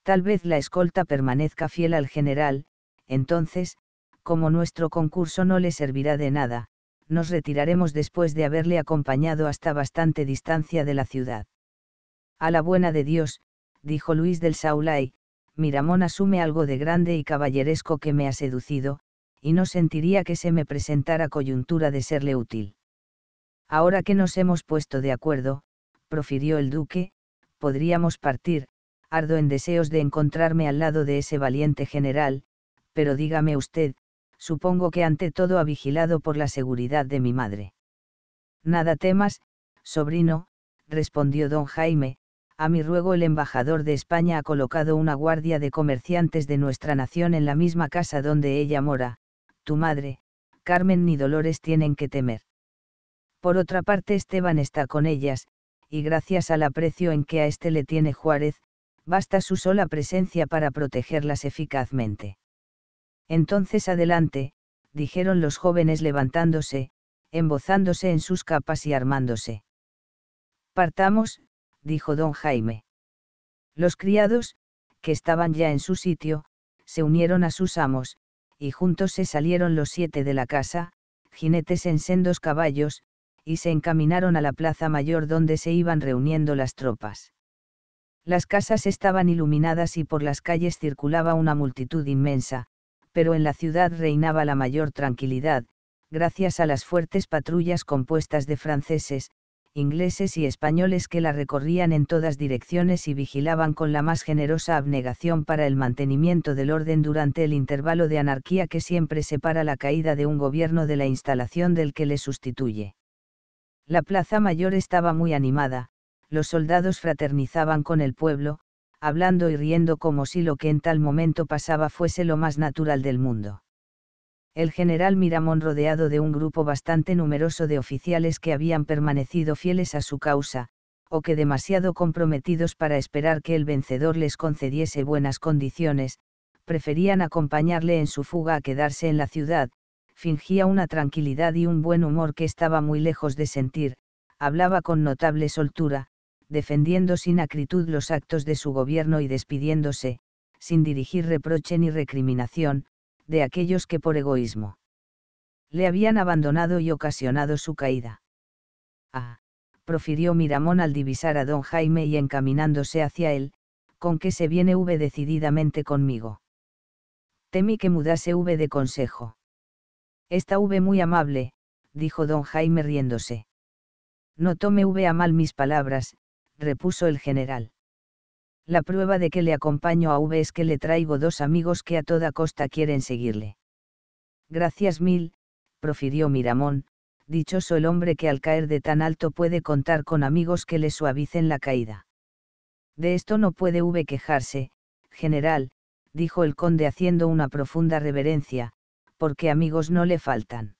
Tal vez la escolta permanezca fiel al general, entonces, como nuestro concurso no le servirá de nada, nos retiraremos después de haberle acompañado hasta bastante distancia de la ciudad. A la buena de Dios, dijo Luis del Saulay, Miramón asume algo de grande y caballeresco que me ha seducido, y no sentiría que se me presentara coyuntura de serle útil. Ahora que nos hemos puesto de acuerdo, profirió el duque, podríamos partir, ardo en deseos de encontrarme al lado de ese valiente general, pero dígame usted, supongo que ante todo ha vigilado por la seguridad de mi madre. Nada temas, sobrino, respondió don Jaime, a mi ruego el embajador de España ha colocado una guardia de comerciantes de nuestra nación en la misma casa donde ella mora, tu madre, Carmen ni Dolores tienen que temer. Por otra parte Esteban está con ellas, y gracias al aprecio en que a éste le tiene Juárez, basta su sola presencia para protegerlas eficazmente. Entonces adelante, dijeron los jóvenes levantándose, embozándose en sus capas y armándose. Partamos, dijo don Jaime. Los criados, que estaban ya en su sitio, se unieron a sus amos, y juntos se salieron los 7 de la casa, jinetes en sendos caballos, y se encaminaron a la plaza mayor donde se iban reuniendo las tropas. Las casas estaban iluminadas y por las calles circulaba una multitud inmensa, pero en la ciudad reinaba la mayor tranquilidad, gracias a las fuertes patrullas compuestas de franceses, ingleses y españoles que la recorrían en todas direcciones y vigilaban con la más generosa abnegación para el mantenimiento del orden durante el intervalo de anarquía que siempre separa la caída de un gobierno de la instalación del que le sustituye. La plaza mayor estaba muy animada, los soldados fraternizaban con el pueblo, hablando y riendo como si lo que en tal momento pasaba fuese lo más natural del mundo. El general Miramón, rodeado de un grupo bastante numeroso de oficiales que habían permanecido fieles a su causa, o que demasiado comprometidos para esperar que el vencedor les concediese buenas condiciones, preferían acompañarle en su fuga a quedarse en la ciudad, fingía una tranquilidad y un buen humor que estaba muy lejos de sentir, hablaba con notable soltura, defendiendo sin acritud los actos de su gobierno y despidiéndose, sin dirigir reproche ni recriminación, de aquellos que por egoísmo le habían abandonado y ocasionado su caída. Ah, profirió Miramón al divisar a don Jaime y encaminándose hacia él, con que se viene decididamente conmigo. Temí que mudase de consejo. Está muy amable, dijo don Jaime riéndose. No tome a mal mis palabras, repuso el general. La prueba de que le acompaño a V es que le traigo 2 amigos que a toda costa quieren seguirle. Gracias mil, profirió Miramón, dichoso el hombre que al caer de tan alto puede contar con amigos que le suavicen la caída. De esto no puede V quejarse, general, dijo el conde haciendo una profunda reverencia, porque amigos no le faltan.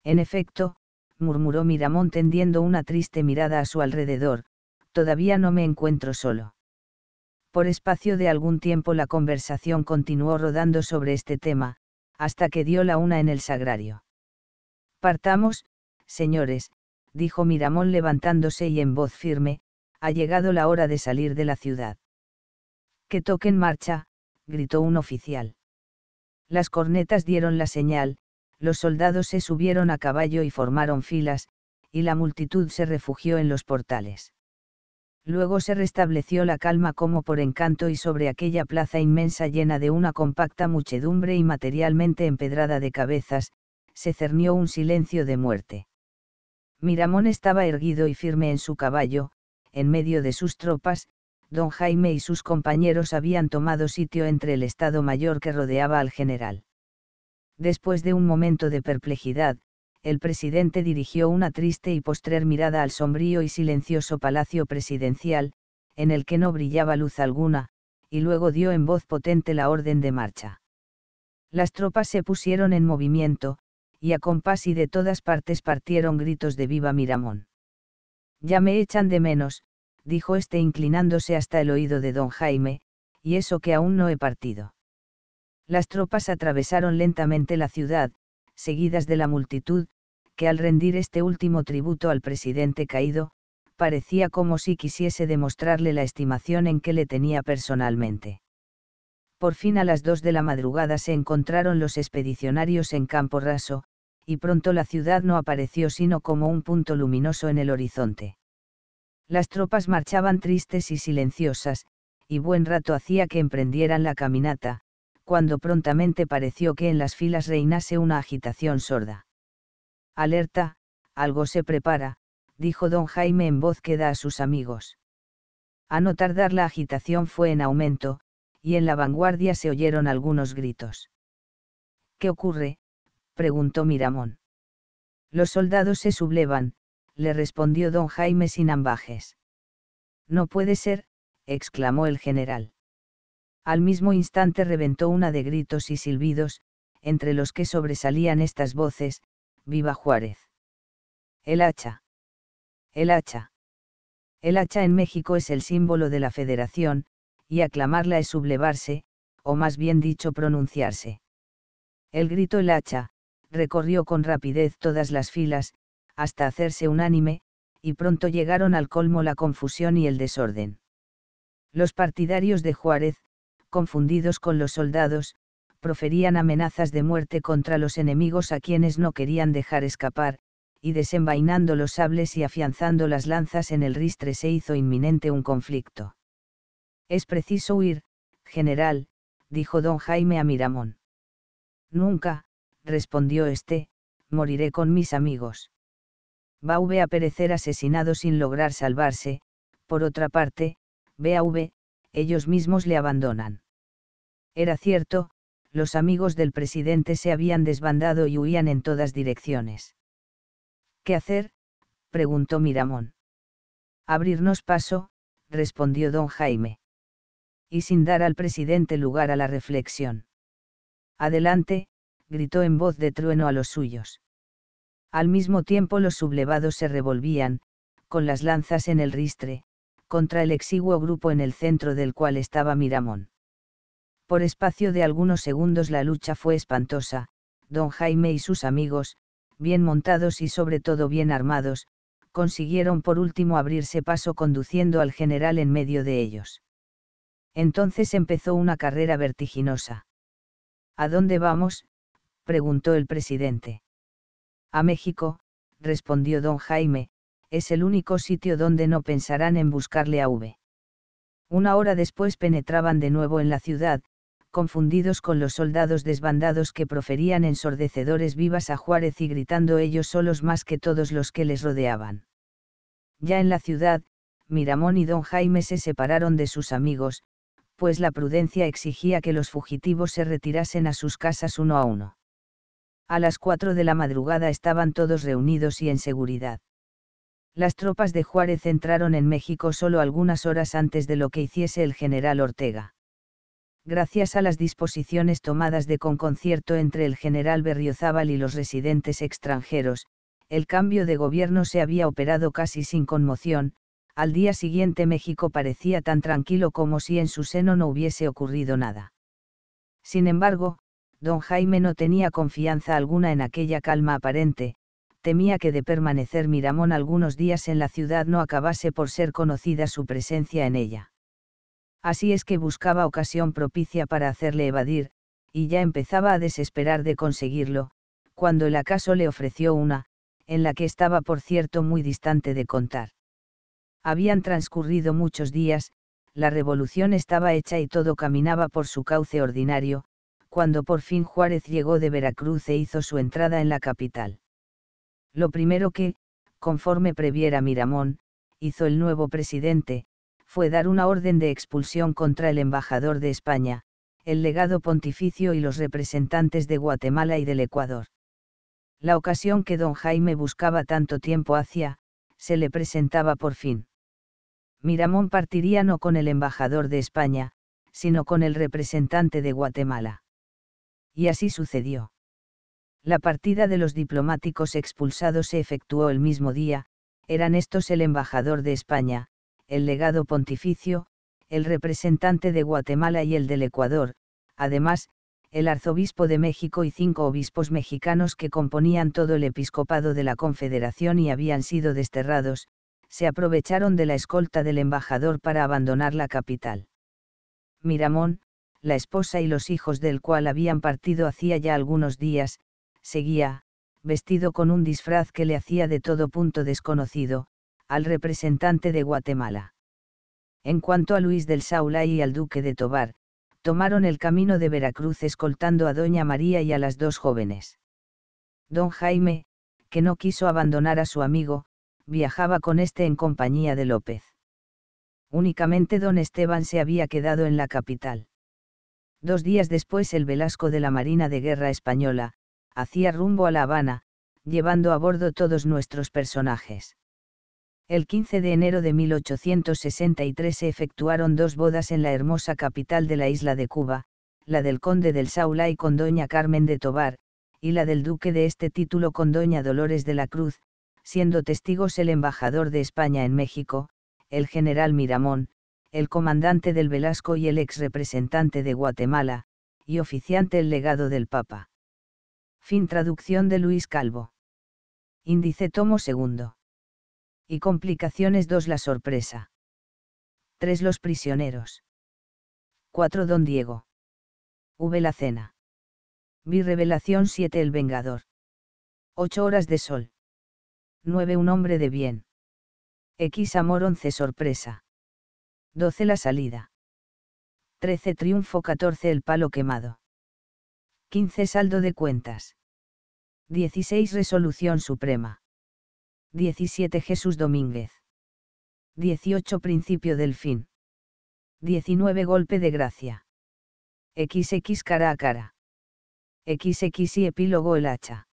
En efecto, murmuró Miramón tendiendo una triste mirada a su alrededor, todavía no me encuentro solo. Por espacio de algún tiempo la conversación continuó rodando sobre este tema, hasta que dio la 1 en el sagrario. Partamos, señores, dijo Miramón levantándose y en voz firme, ha llegado la hora de salir de la ciudad. Que toquen marcha, gritó un oficial. Las cornetas dieron la señal, los soldados se subieron a caballo y formaron filas, y la multitud se refugió en los portales. Luego se restableció la calma como por encanto y sobre aquella plaza inmensa llena de una compacta muchedumbre y materialmente empedrada de cabezas, se cernió un silencio de muerte. Miramón estaba erguido y firme en su caballo, en medio de sus tropas, don Jaime y sus compañeros habían tomado sitio entre el Estado Mayor que rodeaba al general. Después de un momento de perplejidad, el presidente dirigió una triste y postrer mirada al sombrío y silencioso palacio presidencial, en el que no brillaba luz alguna, y luego dio en voz potente la orden de marcha. Las tropas se pusieron en movimiento, y a compás y de todas partes partieron gritos de viva Miramón. Ya me echan de menos, dijo este inclinándose hasta el oído de don Jaime, y eso que aún no he partido. Las tropas atravesaron lentamente la ciudad, seguidas de la multitud, que al rendir este último tributo al presidente caído, parecía como si quisiese demostrarle la estimación en que le tenía personalmente. Por fin a las 2 de la madrugada se encontraron los expedicionarios en Campo Raso, y pronto la ciudad no apareció sino como un punto luminoso en el horizonte. Las tropas marchaban tristes y silenciosas, y buen rato hacía que emprendieran la caminata, cuando prontamente pareció que en las filas reinase una agitación sorda. Alerta, algo se prepara, dijo don Jaime en voz queda a sus amigos. A no tardar la agitación fue en aumento, y en la vanguardia se oyeron algunos gritos. ¿Qué ocurre?, preguntó Miramón. Los soldados se sublevan, le respondió don Jaime sin ambajes. No puede ser, exclamó el general. Al mismo instante reventó una de gritos y silbidos, entre los que sobresalían estas voces: ¡Viva Juárez! El hacha. El hacha. El hacha en México es el símbolo de la federación, y aclamarla es sublevarse, o más bien dicho pronunciarse. El grito el hacha, recorrió con rapidez todas las filas, hasta hacerse unánime, y pronto llegaron al colmo la confusión y el desorden. Los partidarios de Juárez, confundidos con los soldados, proferían amenazas de muerte contra los enemigos a quienes no querían dejar escapar, y desenvainando los sables y afianzando las lanzas en el ristre se hizo inminente un conflicto. Es preciso huir, general, dijo don Jaime a Miramón. Nunca, respondió este, moriré con mis amigos. Va a perecer asesinado sin lograr salvarse, por otra parte, V, ellos mismos le abandonan. Era cierto, los amigos del presidente se habían desbandado y huían en todas direcciones. ¿Qué hacer?, preguntó Miramón. Abrirnos paso, respondió don Jaime. Y sin dar al presidente lugar a la reflexión. Adelante, gritó en voz de trueno a los suyos. Al mismo tiempo los sublevados se revolvían, con las lanzas en el ristre, contra el exiguo grupo en el centro del cual estaba Miramón. Por espacio de algunos segundos la lucha fue espantosa, don Jaime y sus amigos, bien montados y sobre todo bien armados, consiguieron por último abrirse paso conduciendo al general en medio de ellos. Entonces empezó una carrera vertiginosa. ¿A dónde vamos?, preguntó el presidente. A México, respondió don Jaime, es el único sitio donde no pensarán en buscarle a V. Una hora después penetraban de nuevo en la ciudad, confundidos con los soldados desbandados que proferían ensordecedores vivas a Juárez y gritando ellos solos más que todos los que les rodeaban. Ya en la ciudad, Miramón y don Jaime se separaron de sus amigos, pues la prudencia exigía que los fugitivos se retirasen a sus casas uno a uno. A las 4 de la madrugada estaban todos reunidos y en seguridad. Las tropas de Juárez entraron en México solo algunas horas antes de lo que hiciese el general Ortega. Gracias a las disposiciones tomadas con concierto entre el general Berriozábal y los residentes extranjeros, el cambio de gobierno se había operado casi sin conmoción. Al día siguiente México parecía tan tranquilo como si en su seno no hubiese ocurrido nada. Sin embargo, don Jaime no tenía confianza alguna en aquella calma aparente, temía que de permanecer Miramón algunos días en la ciudad no acabase por ser conocida su presencia en ella. Así es que buscaba ocasión propicia para hacerle evadir, y ya empezaba a desesperar de conseguirlo, cuando el acaso le ofreció una, en la que estaba por cierto muy distante de contar. Habían transcurrido muchos días, la revolución estaba hecha y todo caminaba por su cauce ordinario, cuando por fin Juárez llegó de Veracruz e hizo su entrada en la capital. Lo primero que, conforme previera Miramón, hizo el nuevo presidente, fue dar una orden de expulsión contra el embajador de España, el legado pontificio y los representantes de Guatemala y del Ecuador. La ocasión que don Jaime buscaba tanto tiempo hacía, se le presentaba por fin. Miramón partiría no con el embajador de España, sino con el representante de Guatemala. Y así sucedió. La partida de los diplomáticos expulsados se efectuó el mismo día, eran estos el embajador de España, el legado pontificio, el representante de Guatemala y el del Ecuador, además, el arzobispo de México y 5 obispos mexicanos que componían todo el episcopado de la Confederación y habían sido desterrados, se aprovecharon de la escolta del embajador para abandonar la capital. Miramón, la esposa y los hijos del cual habían partido hacía ya algunos días, seguía, vestido con un disfraz que le hacía de todo punto desconocido, al representante de Guatemala. En cuanto a Luis del Saulay y al duque de Tovar, tomaron el camino de Veracruz escoltando a doña María y a las dos jóvenes. Don Jaime, que no quiso abandonar a su amigo, viajaba con este en compañía de López. Únicamente don Esteban se había quedado en la capital. 2 días después el Velasco de la Marina de Guerra Española, hacía rumbo a La Habana, llevando a bordo todos nuestros personajes. El 15 de enero de 1863 se efectuaron 2 bodas en la hermosa capital de la isla de Cuba, la del conde del Saulay con doña Carmen de Tovar, y la del duque de este título con doña Dolores de la Cruz, siendo testigos el embajador de España en México, el general Miramón, el comandante del Velasco y el ex representante de Guatemala, y oficiante el legado del Papa. Fin traducción de Luis Calvo. Índice tomo segundo. Y complicaciones 2 la sorpresa. 3 los prisioneros. 4 don Diego. V la cena. Vi revelación 7 el vengador. 8 horas de sol. 9 un hombre de bien. X amor 11 sorpresa. 12 la salida. 13 triunfo 14 el palo quemado. 15 saldo de cuentas. 16 resolución suprema. 17 Jesús Domínguez. 18 principio del fin. 19 golpe de gracia. XX cara a cara. XX y epílogo el hacha.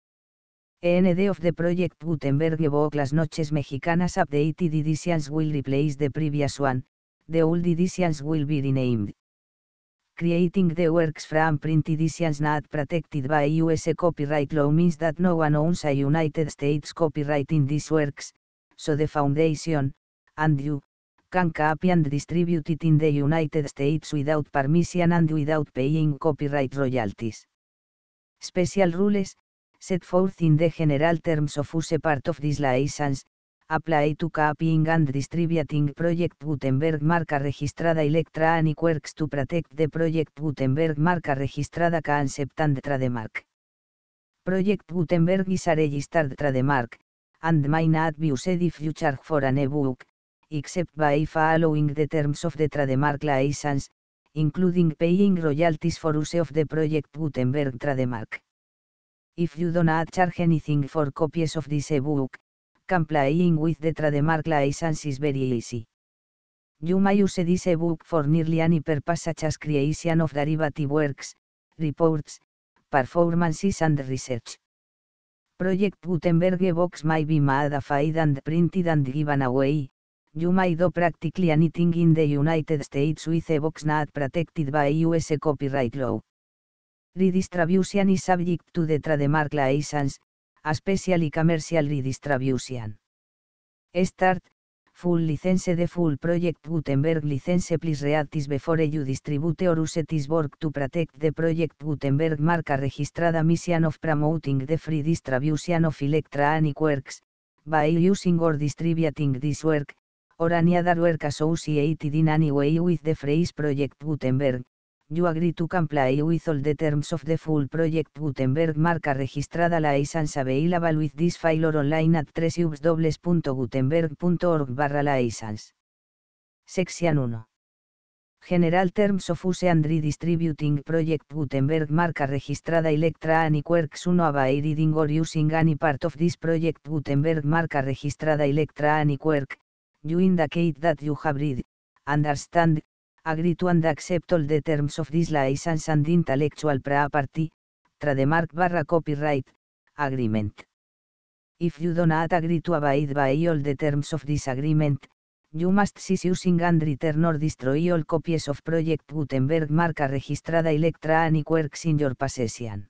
END of the Project Gutenberg evoked las noches mexicanas updated editions will replace the previous one, the old editions will be renamed. Creating the works from print editions not protected by US copyright law means that no one owns a United States copyright in these works, so the Foundation, and you, can copy and distribute it in the United States without permission and without paying copyright royalties. Special rules, set forth in the general terms of use part of these license, apply to copying and distributing Project Gutenberg marca registrada Electronic Works to protect the Project Gutenberg marca registrada concept and trademark. Project Gutenberg is a registered trademark, and may not be used if you charge for an ebook, except by following the terms of the trademark license, including paying royalties for use of the Project Gutenberg trademark. If you do not charge anything for copies of this ebook, complying with the trademark license is very easy. You may use this ebook for nearly any purpose such as creation of derivative works, reports, performances and research. Project Gutenberg e-books may be modified and printed and given away. You may do practically anything in the United States with e-books not protected by US copyright law. Redistribution is subject to the trademark license, especially commercial redistribution. Start, full license. The full Project Gutenberg license. Please read this before you distribute or use this work to protect the Project Gutenberg marca registrada mission of promoting the free distribution of electronic works, by using or distributing this work, or any other work associated in any way with the phrase Project Gutenberg. You agree to comply with all the terms of the full Project Gutenberg marca registrada license available with this file or online at www.gutenberg.org/license. Section 1. General Terms of Use and Redistributing Project Gutenberg marca registrada electronic works. 1. By reading or using any part of this Project Gutenberg marca registrada electronic work, you indicate that you have read, understand, agree to and accept all the terms of this license and intellectual property, trademark/copyright, agreement. If you do not agree to abide by all the terms of this agreement, you must cease using and return or destroy all copies of Project Gutenberg marca registrada electronic works in your possession.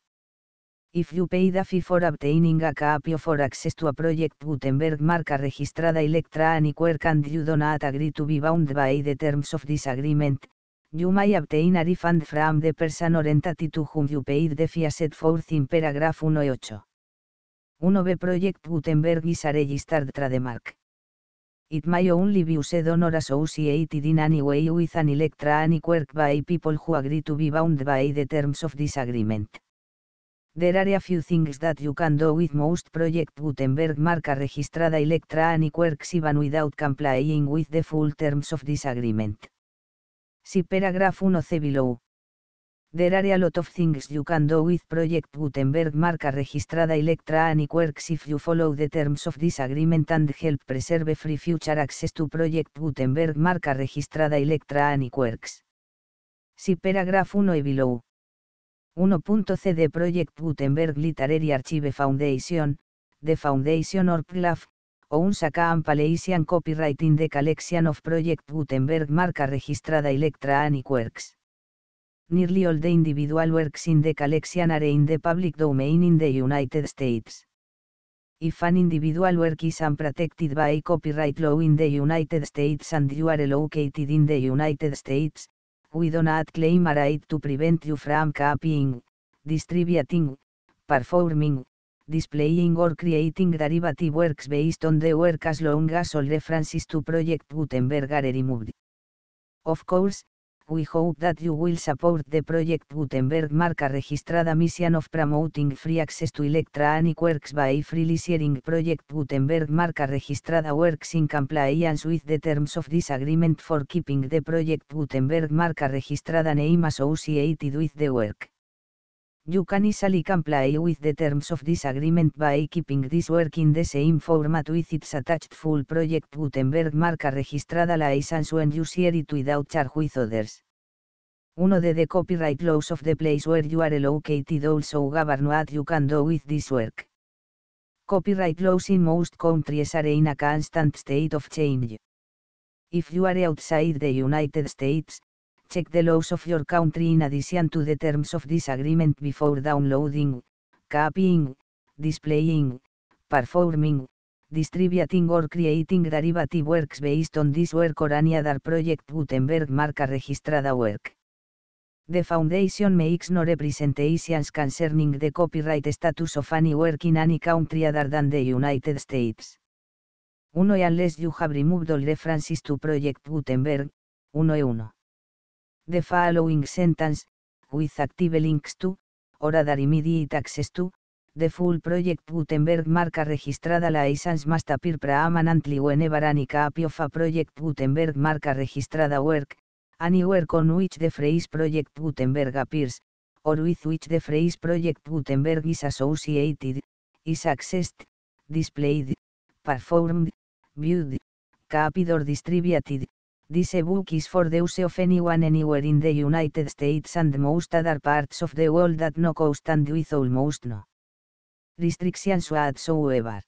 If you paid a fee for obtaining a copy of or access to a Project Gutenberg marca registrada electronic work and you do not agree to be bound by the terms of this agreement, you may obtain a refund from the person or entity to whom you paid the fee as set forth in paragraph 1.8. 1b. Project Gutenberg is a registered trademark. It may only be used on or associated in any way with an electronic work by people who agree to be bound by the terms of this agreement. There are a few things that you can do with most Project Gutenberg marca registrada electronic works even without complying with the full terms of this agreement. See paragraph 1c below. There are a lot of things you can do with Project Gutenberg marca registrada electronic works if you follow the terms of this agreement and help preserve free future access to Project Gutenberg marca registrada electronic works. See paragraph 1e below. 1.c. The Project Gutenberg Literary Archive Foundation, the Foundation or PLAF, owns a compilation copyright in the collection of Project Gutenberg marca registrada electronic works. Nearly all the individual works in the collection are in the public domain in the United States. If an individual work is unprotected by copyright law in the United States and you are located in the United States, we do not claim a right to prevent you from copying, distributing, performing, displaying or creating derivative works based on the work as long as all references to Project Gutenberg are removed. Of course, we hope that you will support the Project Gutenberg marca registrada mission of promoting free access to electronic works by freely sharing Project Gutenberg marca registrada works in compliance with the terms of this agreement for keeping the Project Gutenberg marca registrada name associated with the work. You can easily comply with the terms of this agreement by keeping this work in the same format with its attached full Project Gutenberg marca registrada license when you share it without charge with others. One of the copyright laws of the place where you are located also govern what you can do with this work. Copyright laws in most countries are in a constant state of change. If you are outside the United States, check the laws of your country in addition to the terms of this agreement before downloading, copying, displaying, performing, distributing or creating derivative works based on this work or any other Project Gutenberg marca registrada work. The Foundation makes no representations concerning the copyright status of any work in any country other than the United States. 1. Unless you have removed all references to Project Gutenberg, 1.1. The following sentence, with active links to, or other immediate access to, the full Project Gutenberg marca registrada license must appear permanently whenever any copy of a Project Gutenberg marca registrada work, any work on which the phrase Project Gutenberg appears, or with which the phrase Project Gutenberg is associated, is accessed, displayed, performed, viewed, copied or distributed, This book is for the use of anyone anywhere in the United States and most other parts of the world that no cost and with almost no restrictions whatsoever.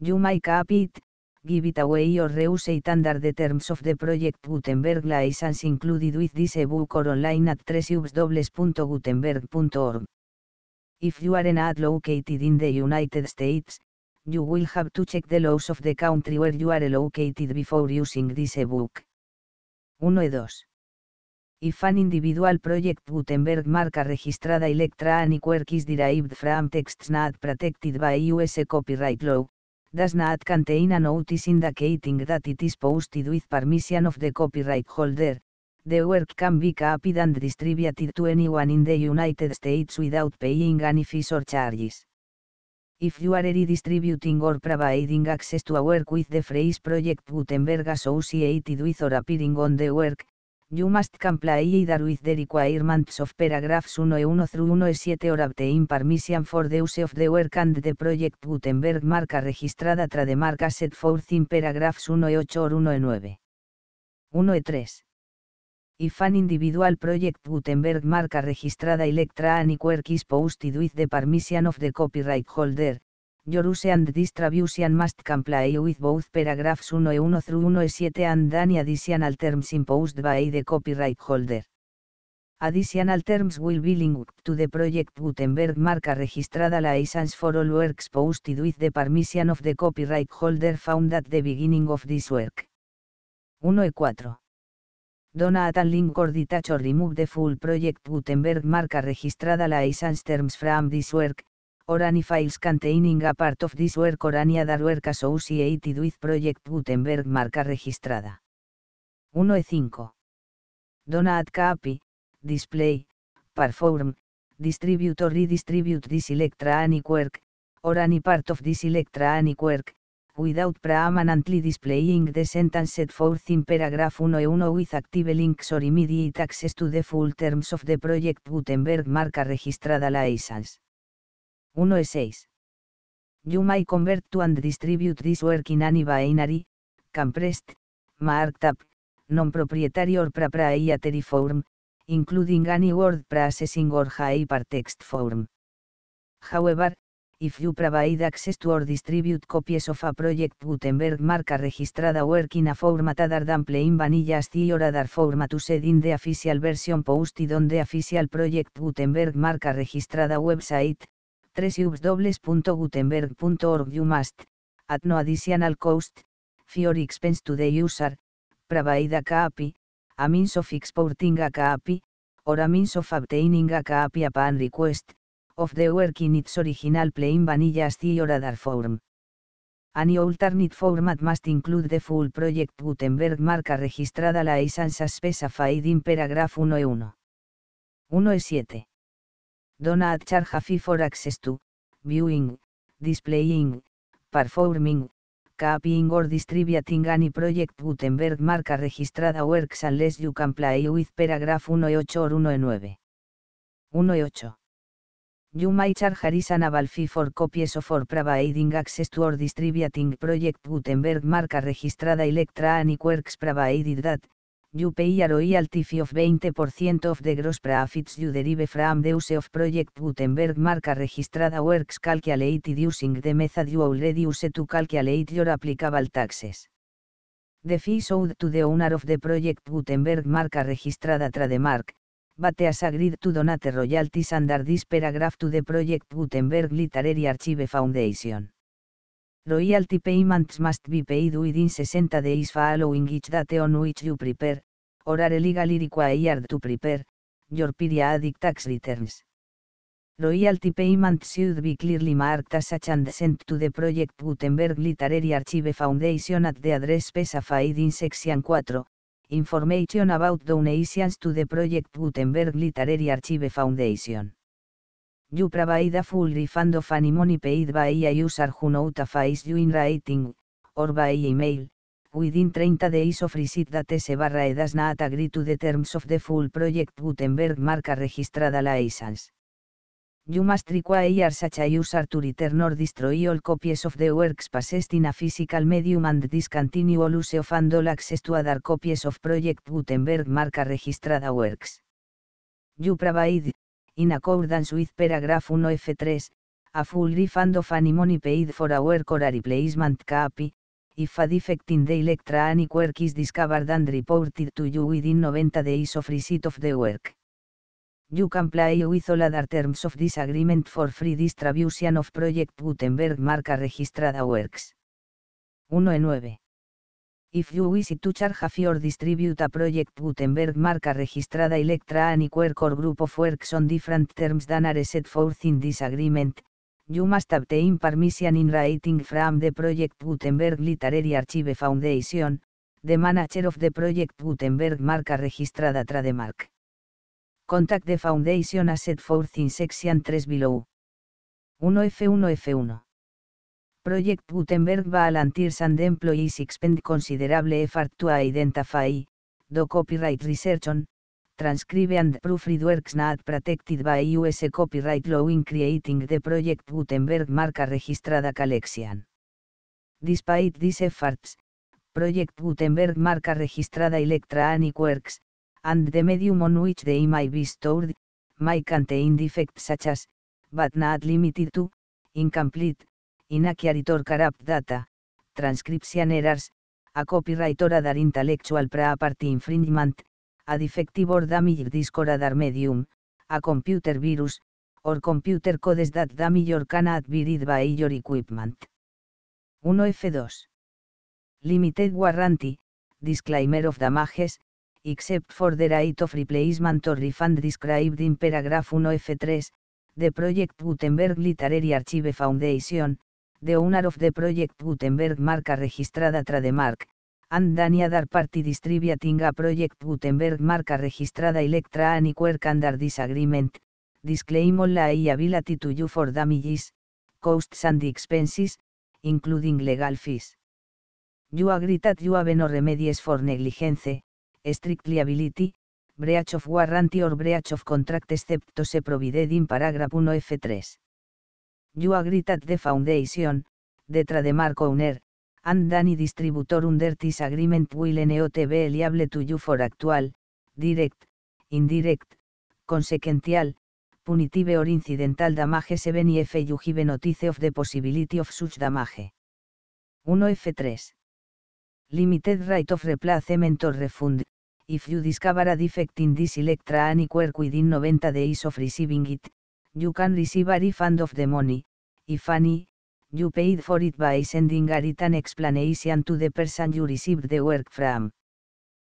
You may copy it, give it away or reuse it under the terms of the Project Gutenberg license included with this ebook or online at www.gutenberg.org. If you are not located in the United States, you will have to check the laws of the country where you are located before using this ebook. 1 y 2. If an individual Project Gutenberg marca registrada electronic work is derived from texts not protected by US copyright law, does not contain a notice indicating that it is posted with permission of the copyright holder, the work can be copied and distributed to anyone in the United States without paying any fees or charges. If you are redistributing or providing access to a work with the phrase Project Gutenberg associated with or appearing on the work, you must comply either with the requirements of paragraphs 1.1 through 1.7 or obtain permission for the use of the work and the Project Gutenberg marca registrada trademark as set forth in paragraphs 1.8 or 1.9. 1.3. If an individual Project Gutenberg marca registrada electronic work is posted with the permission of the copyright holder, your use and distribution must comply with both paragraphs 1.1 through 1.7 and any additional terms imposed by the copyright holder. Additional terms will be linked to the Project Gutenberg marca registrada license for all works posted with the permission of the copyright holder found at the beginning of this work. 1.4. Do not unlink or detach or remove the full Project Gutenberg marca registrada license terms from this work, or any files containing a part of this work or any other work associated with Project Gutenberg marca registrada. 1.5. Do not copy, display, perform, distribute or redistribute this electronic work, or any part of this electronic work, without permanently displaying the sentence set forth in paragraph 1.1 with active links or immediate access to the full terms of the Project Gutenberg marca registrada license. 1.6. You may convert to and distribute this work in any binary, compressed, marked up, non-proprietary or proprietary form, including any word processing or hypertext form. However, if you provide access to or distribute copies of a Project Gutenberg marca registrada work in a format other than plain vanilla SCI or other format used in the official version posted on the official Project Gutenberg marca registrada website, www.gutenberg.org, you must, at no additional cost, fee or expense to the user, provide a copy, a means of exporting a copy, or a means of obtaining a copy upon request, of the work in its original plain vanilla SCI or other form. Any alternate format must include the full Project Gutenberg marca registrada license as specified in paragraph 1.1. 1.7. Do not charge a fee for access to, viewing, displaying, performing, copying or distributing any Project Gutenberg marca registrada works unless you comply with paragraph 1.8 or 1.9. 1.8. You may charge a reasonable fee for copies of or providing access to or distributing Project Gutenberg marca registrada electronic works provided that, you pay a royalty fee of 20% of the gross profits you derive from the use of Project Gutenberg marca registrada works calculated using the method you already use to calculate your applicable taxes. The fee is owed to the owner of the Project Gutenberg marca registrada trademark, but has agreed to donate royalties under this paragraph to the Project Gutenberg Literary Archive Foundation. Royalty payments must be paid within 60 days following each date on which you prepare, or are legally required to prepare, your periodic tax returns. Royalty payments should be clearly marked as such and sent to the Project Gutenberg Literary Archive Foundation at the address specified in Section 4. Information about donations to the Project Gutenberg Literary Archive Foundation. You provide a full refund of any money paid by a user who notifies you in writing, or by email, within 30 days of receipt that S/E does not agree to the terms of the full Project Gutenberg marca registrada license. You must require such a user to return or destroy all copies of the works possessed in a physical medium and discontinue all use of and all access to other copies of Project Gutenberg marca registrada works. You provide, in accordance with paragraph 1F3, a full refund of any money paid for a work or a replacement copy, if a defect in the electronic work is discovered and reported to you within 90 days of receipt of the work. You comply with all other terms of this agreement for free distribution of Project Gutenberg marca registrada works. 1-9. If you wish to charge a fee or distribute a Project Gutenberg marca registrada electronic work or group of works on different terms than are set forth in this agreement, you must obtain permission in writing from the Project Gutenberg Literary Archive Foundation, the manager of the Project Gutenberg marca registrada trademark. Contact the Foundation as set forth in section 3 below. 1F1F1. Project Gutenberg volunteers and employees expend considerable effort to identify, do copyright research on, transcribe and proofread works not protected by US copyright law in creating the Project Gutenberg marca registrada collection. Despite these efforts, Project Gutenberg marca registrada electronic works, and the medium on which they may be stored, may contain defects such as, but not limited to, incomplete, inaccurate or corrupt data, transcription errors, a copyright or other intellectual property infringement, a defective or damaged disk or other medium, a computer virus, or computer codes that damage or cannot be read by your equipment. 1F2. Limited warranty, disclaimer of damages, except for the right of replacement or refund described in paragraph 1F3, the Project Gutenberg Literary Archive Foundation, the owner of the Project Gutenberg marca registrada trademark, and any other party distributing a Project Gutenberg marca registrada electronic work under this agreement, disclaim all liability to you for damages, costs and expenses, including legal fees. You agree that you have no remedies for negligence, strict liability, breach of warranty or breach of contract except those provided in paragraph 1F3. You agree that the Foundation, the trademark owner, and any distributor under this agreement will not be liable to you for actual, direct, indirect, consequential, punitive or incidental damages even if you give notice of the possibility of such damage. 1F3. Limited right of replacement or refund, if you discover a defect in this electronic work within 90 days of receiving it, you can receive a refund of the money, if any, you paid for it by sending a written explanation to the person you received the work from.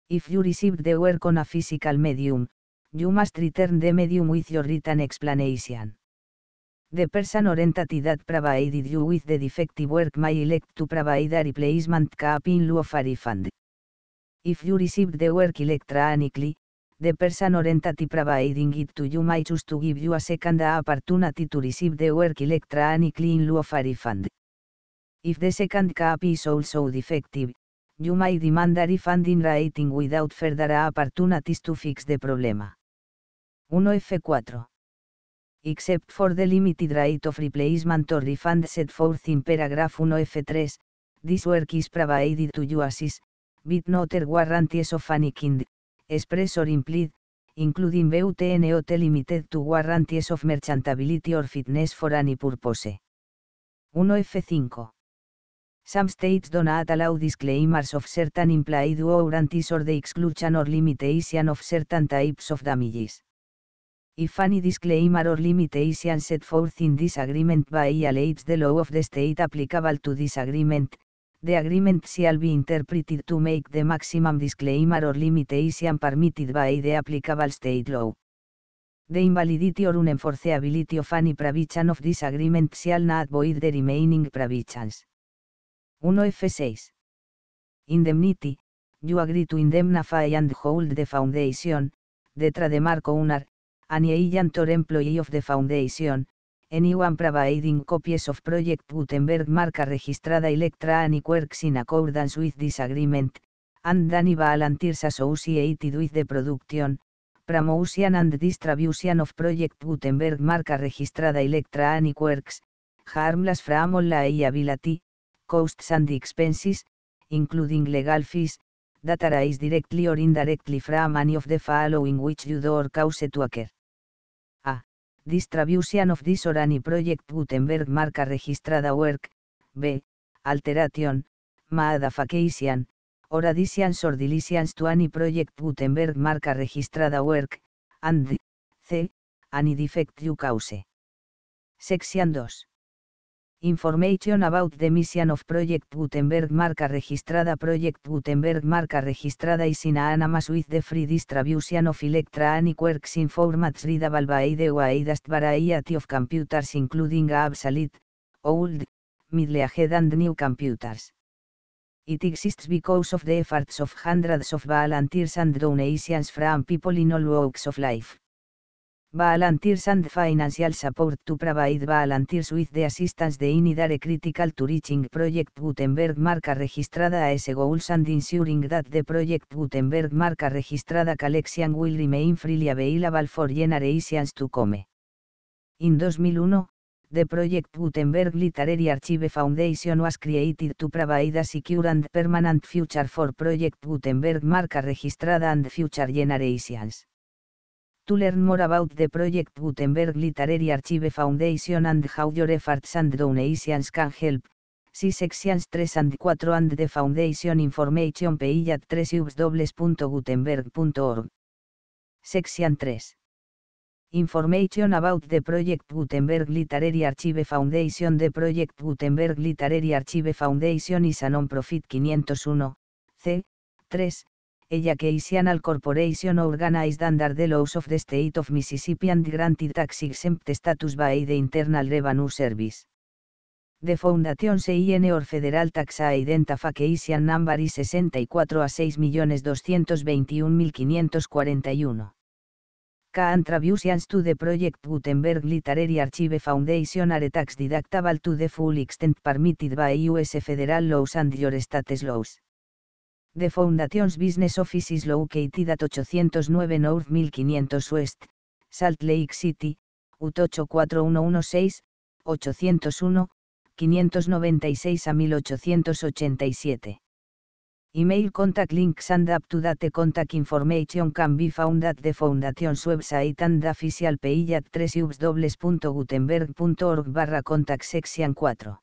If you received the work on a physical medium, you must return the medium with your written explanation. The person or entity that provided you with the defective work may elect to provide a replacement copy in lieu of a refund. If you received the work electronically, the person or entity providing it to you may choose to give you a second opportunity to receive the work electronically in lieu of a refund. If the second copy is also defective, you may demand a refund in writing without further opportunities to fix the problem. 1F4. Except for the limited right of replacement or refund set forth in paragraph 1F3, this work is provided to you as is, with no other warranties of any kind, express or implied, including but not limited to warranties of merchantability or fitness for any purpose. 1F5. Some states do not allow disclaimers of certain implied warranties or the exclusion or limitation of certain types of damages. If any disclaimer or limitation set forth in this agreement violates the law of the state applicable to this agreement, the agreement shall be interpreted to make the maximum disclaimer or limitation permitted by the applicable state law. The invalidity or unenforceability of any provision of this agreement shall not void the remaining provisions. 1F6. Indemnity. You agree to indemnify and hold the Foundation, the trademark owner, any agent or employee of the Foundation, anyone providing copies of Project Gutenberg marca registrada electronic works in accordance with this agreement, and any volunteers associated with the production, Promotion and Distribution of Project Gutenberg marca registrada Electronic Works, harmless from all liability, costs and expenses, including legal fees, that arise directly or indirectly from any of the following which you do or cause to occur. A. Distribution of this or any Project Gutenberg marca registrada work. B. Alteration, modification, or additions or deletions to any Project Gutenberg marca registrada work, and C. Any defect you cause. Section 2. Information about the mission of Project Gutenberg marca registrada. Project Gutenberg marca registrada is synonymous with the free distribution of electronic works in formats readable by the widest variety of computers including obsolete, old, middle-aged and new computers. It exists because of the efforts of hundreds of volunteers and donations from people in all walks of life. Volunteers and financial support to provide volunteers with the assistance they need are critical to reaching Project Gutenberg marca registrada as goals and ensuring that the Project Gutenberg marca registrada collection will remain freely available for generations to come. In 2001, the Project Gutenberg Literary Archive Foundation was created to provide a secure and permanent future for Project Gutenberg marca registrada and future generations. To learn more about the Project Gutenberg Literary Archive Foundation and how your efforts and donations can help, see sections 3 and 4 and the Foundation information page at www.gutenberg.org. Section 3. Information about the Project Gutenberg Literary Archive Foundation. The Project Gutenberg Literary Archive Foundation is a non-profit 501, c. 3, educational corporation organized under the laws of the state of Mississippi and granted tax-exempt status by the Internal Revenue Service. The Foundation CIN or Federal Tax Identification Number is 64 a 6.221.541. Contributions to the Project Gutenberg Literary Archive Foundation are tax deductible to the full extent permitted by U.S. federal laws and your state's laws. The Foundation's business office is located at 809 North 1500 West, Salt Lake City, UT 84116, 801, 596 a 1887. Email contact links and up-to-date contact information can be found at the Foundation's website and the official page at www.gutenberg.org/contact section 4.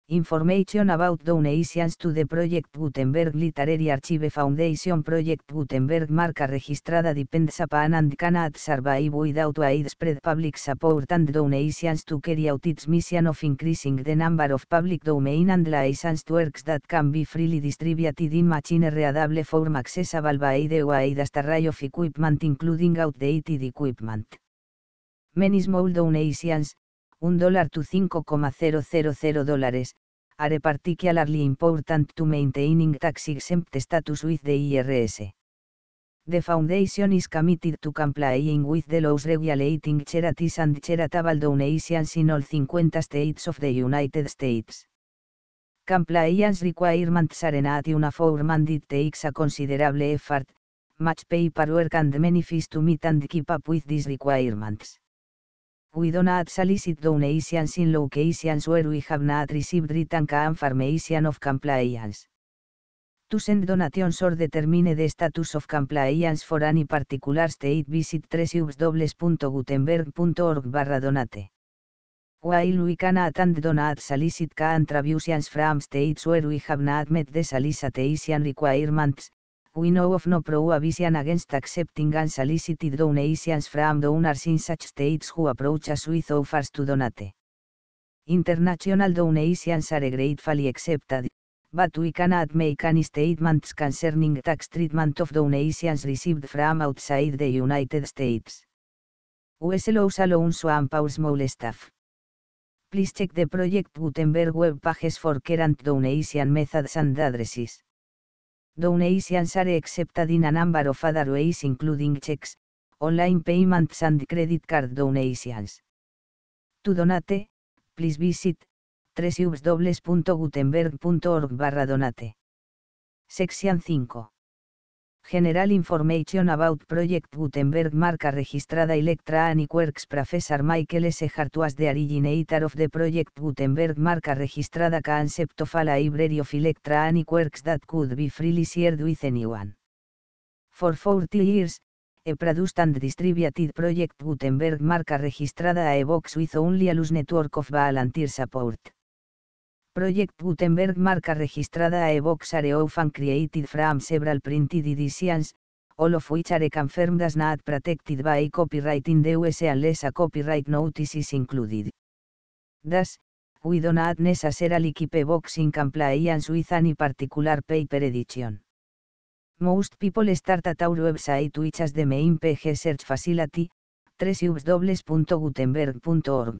Information about donations to the Project Gutenberg Literary Archive Foundation. Project Gutenberg marca registrada depends upon and cannot survive without widespread public support and donations to carry out its mission of increasing the number of public domain and licensed works that can be freely distributed in machine-readable form accessible by the widest array of equipment including outdated equipment. Many small donations, $1 to $5,000, are particularly important to maintaining tax-exempt status with the IRS. The Foundation is committed to complying with the laws regulating charities and charitable donations in all 50 states of the United States. Compliance requirements are not uniform and it takes a considerable effort, much paperwork and many fees to meet and keep up with these requirements. We do not solicit donations in locations where we have not received written confirmation of compliance. To send donations or determine the status of compliance for any particular state, visit www.gutenberg.org/donate. While we cannot and do not solicit contributions from states where we have not met the solicitation requirements, we know of no prohibition against accepting unsolicited donations from donors in such states who approach us with offers to donate. International donations are gratefully accepted, but we cannot make any statements concerning tax treatment of donations received from outside the United States. US laws allow some for small staff. Please check the Project Gutenberg web pages for current donation methods and addresses. Donations are accepted in a number of other ways including checks, online payments and credit card donations. To donate, please visit www.gutenberg.org/donate. Section 5. General Information about Project Gutenberg marca registrada Electronic Works Professor Michael S. Hart was the originator of the Project Gutenberg marca registrada concept of a library of electronic works that could be freely shared with anyone. For 40 years, a produced and distributed Project Gutenberg marca registrada a box with only a loose network of volunteer support. Project Gutenberg marca registrada a box are often created from several printed editions, all of which are confirmed as not protected by copyright in the USA unless a copyright notice is included. Thus, we do not necessarily keep a box in compliance with any particular paper edition. Most people start at our website which has the main page search facility, www.gutenberg.org.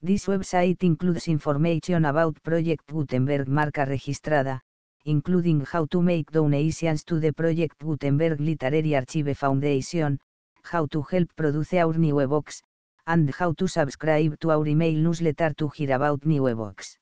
This website includes information about Project Gutenberg marca registrada, including how to make donations to the Project Gutenberg Literary Archive Foundation, how to help produce our new ebooks, and how to subscribe to our email newsletter to hear about new ebooks.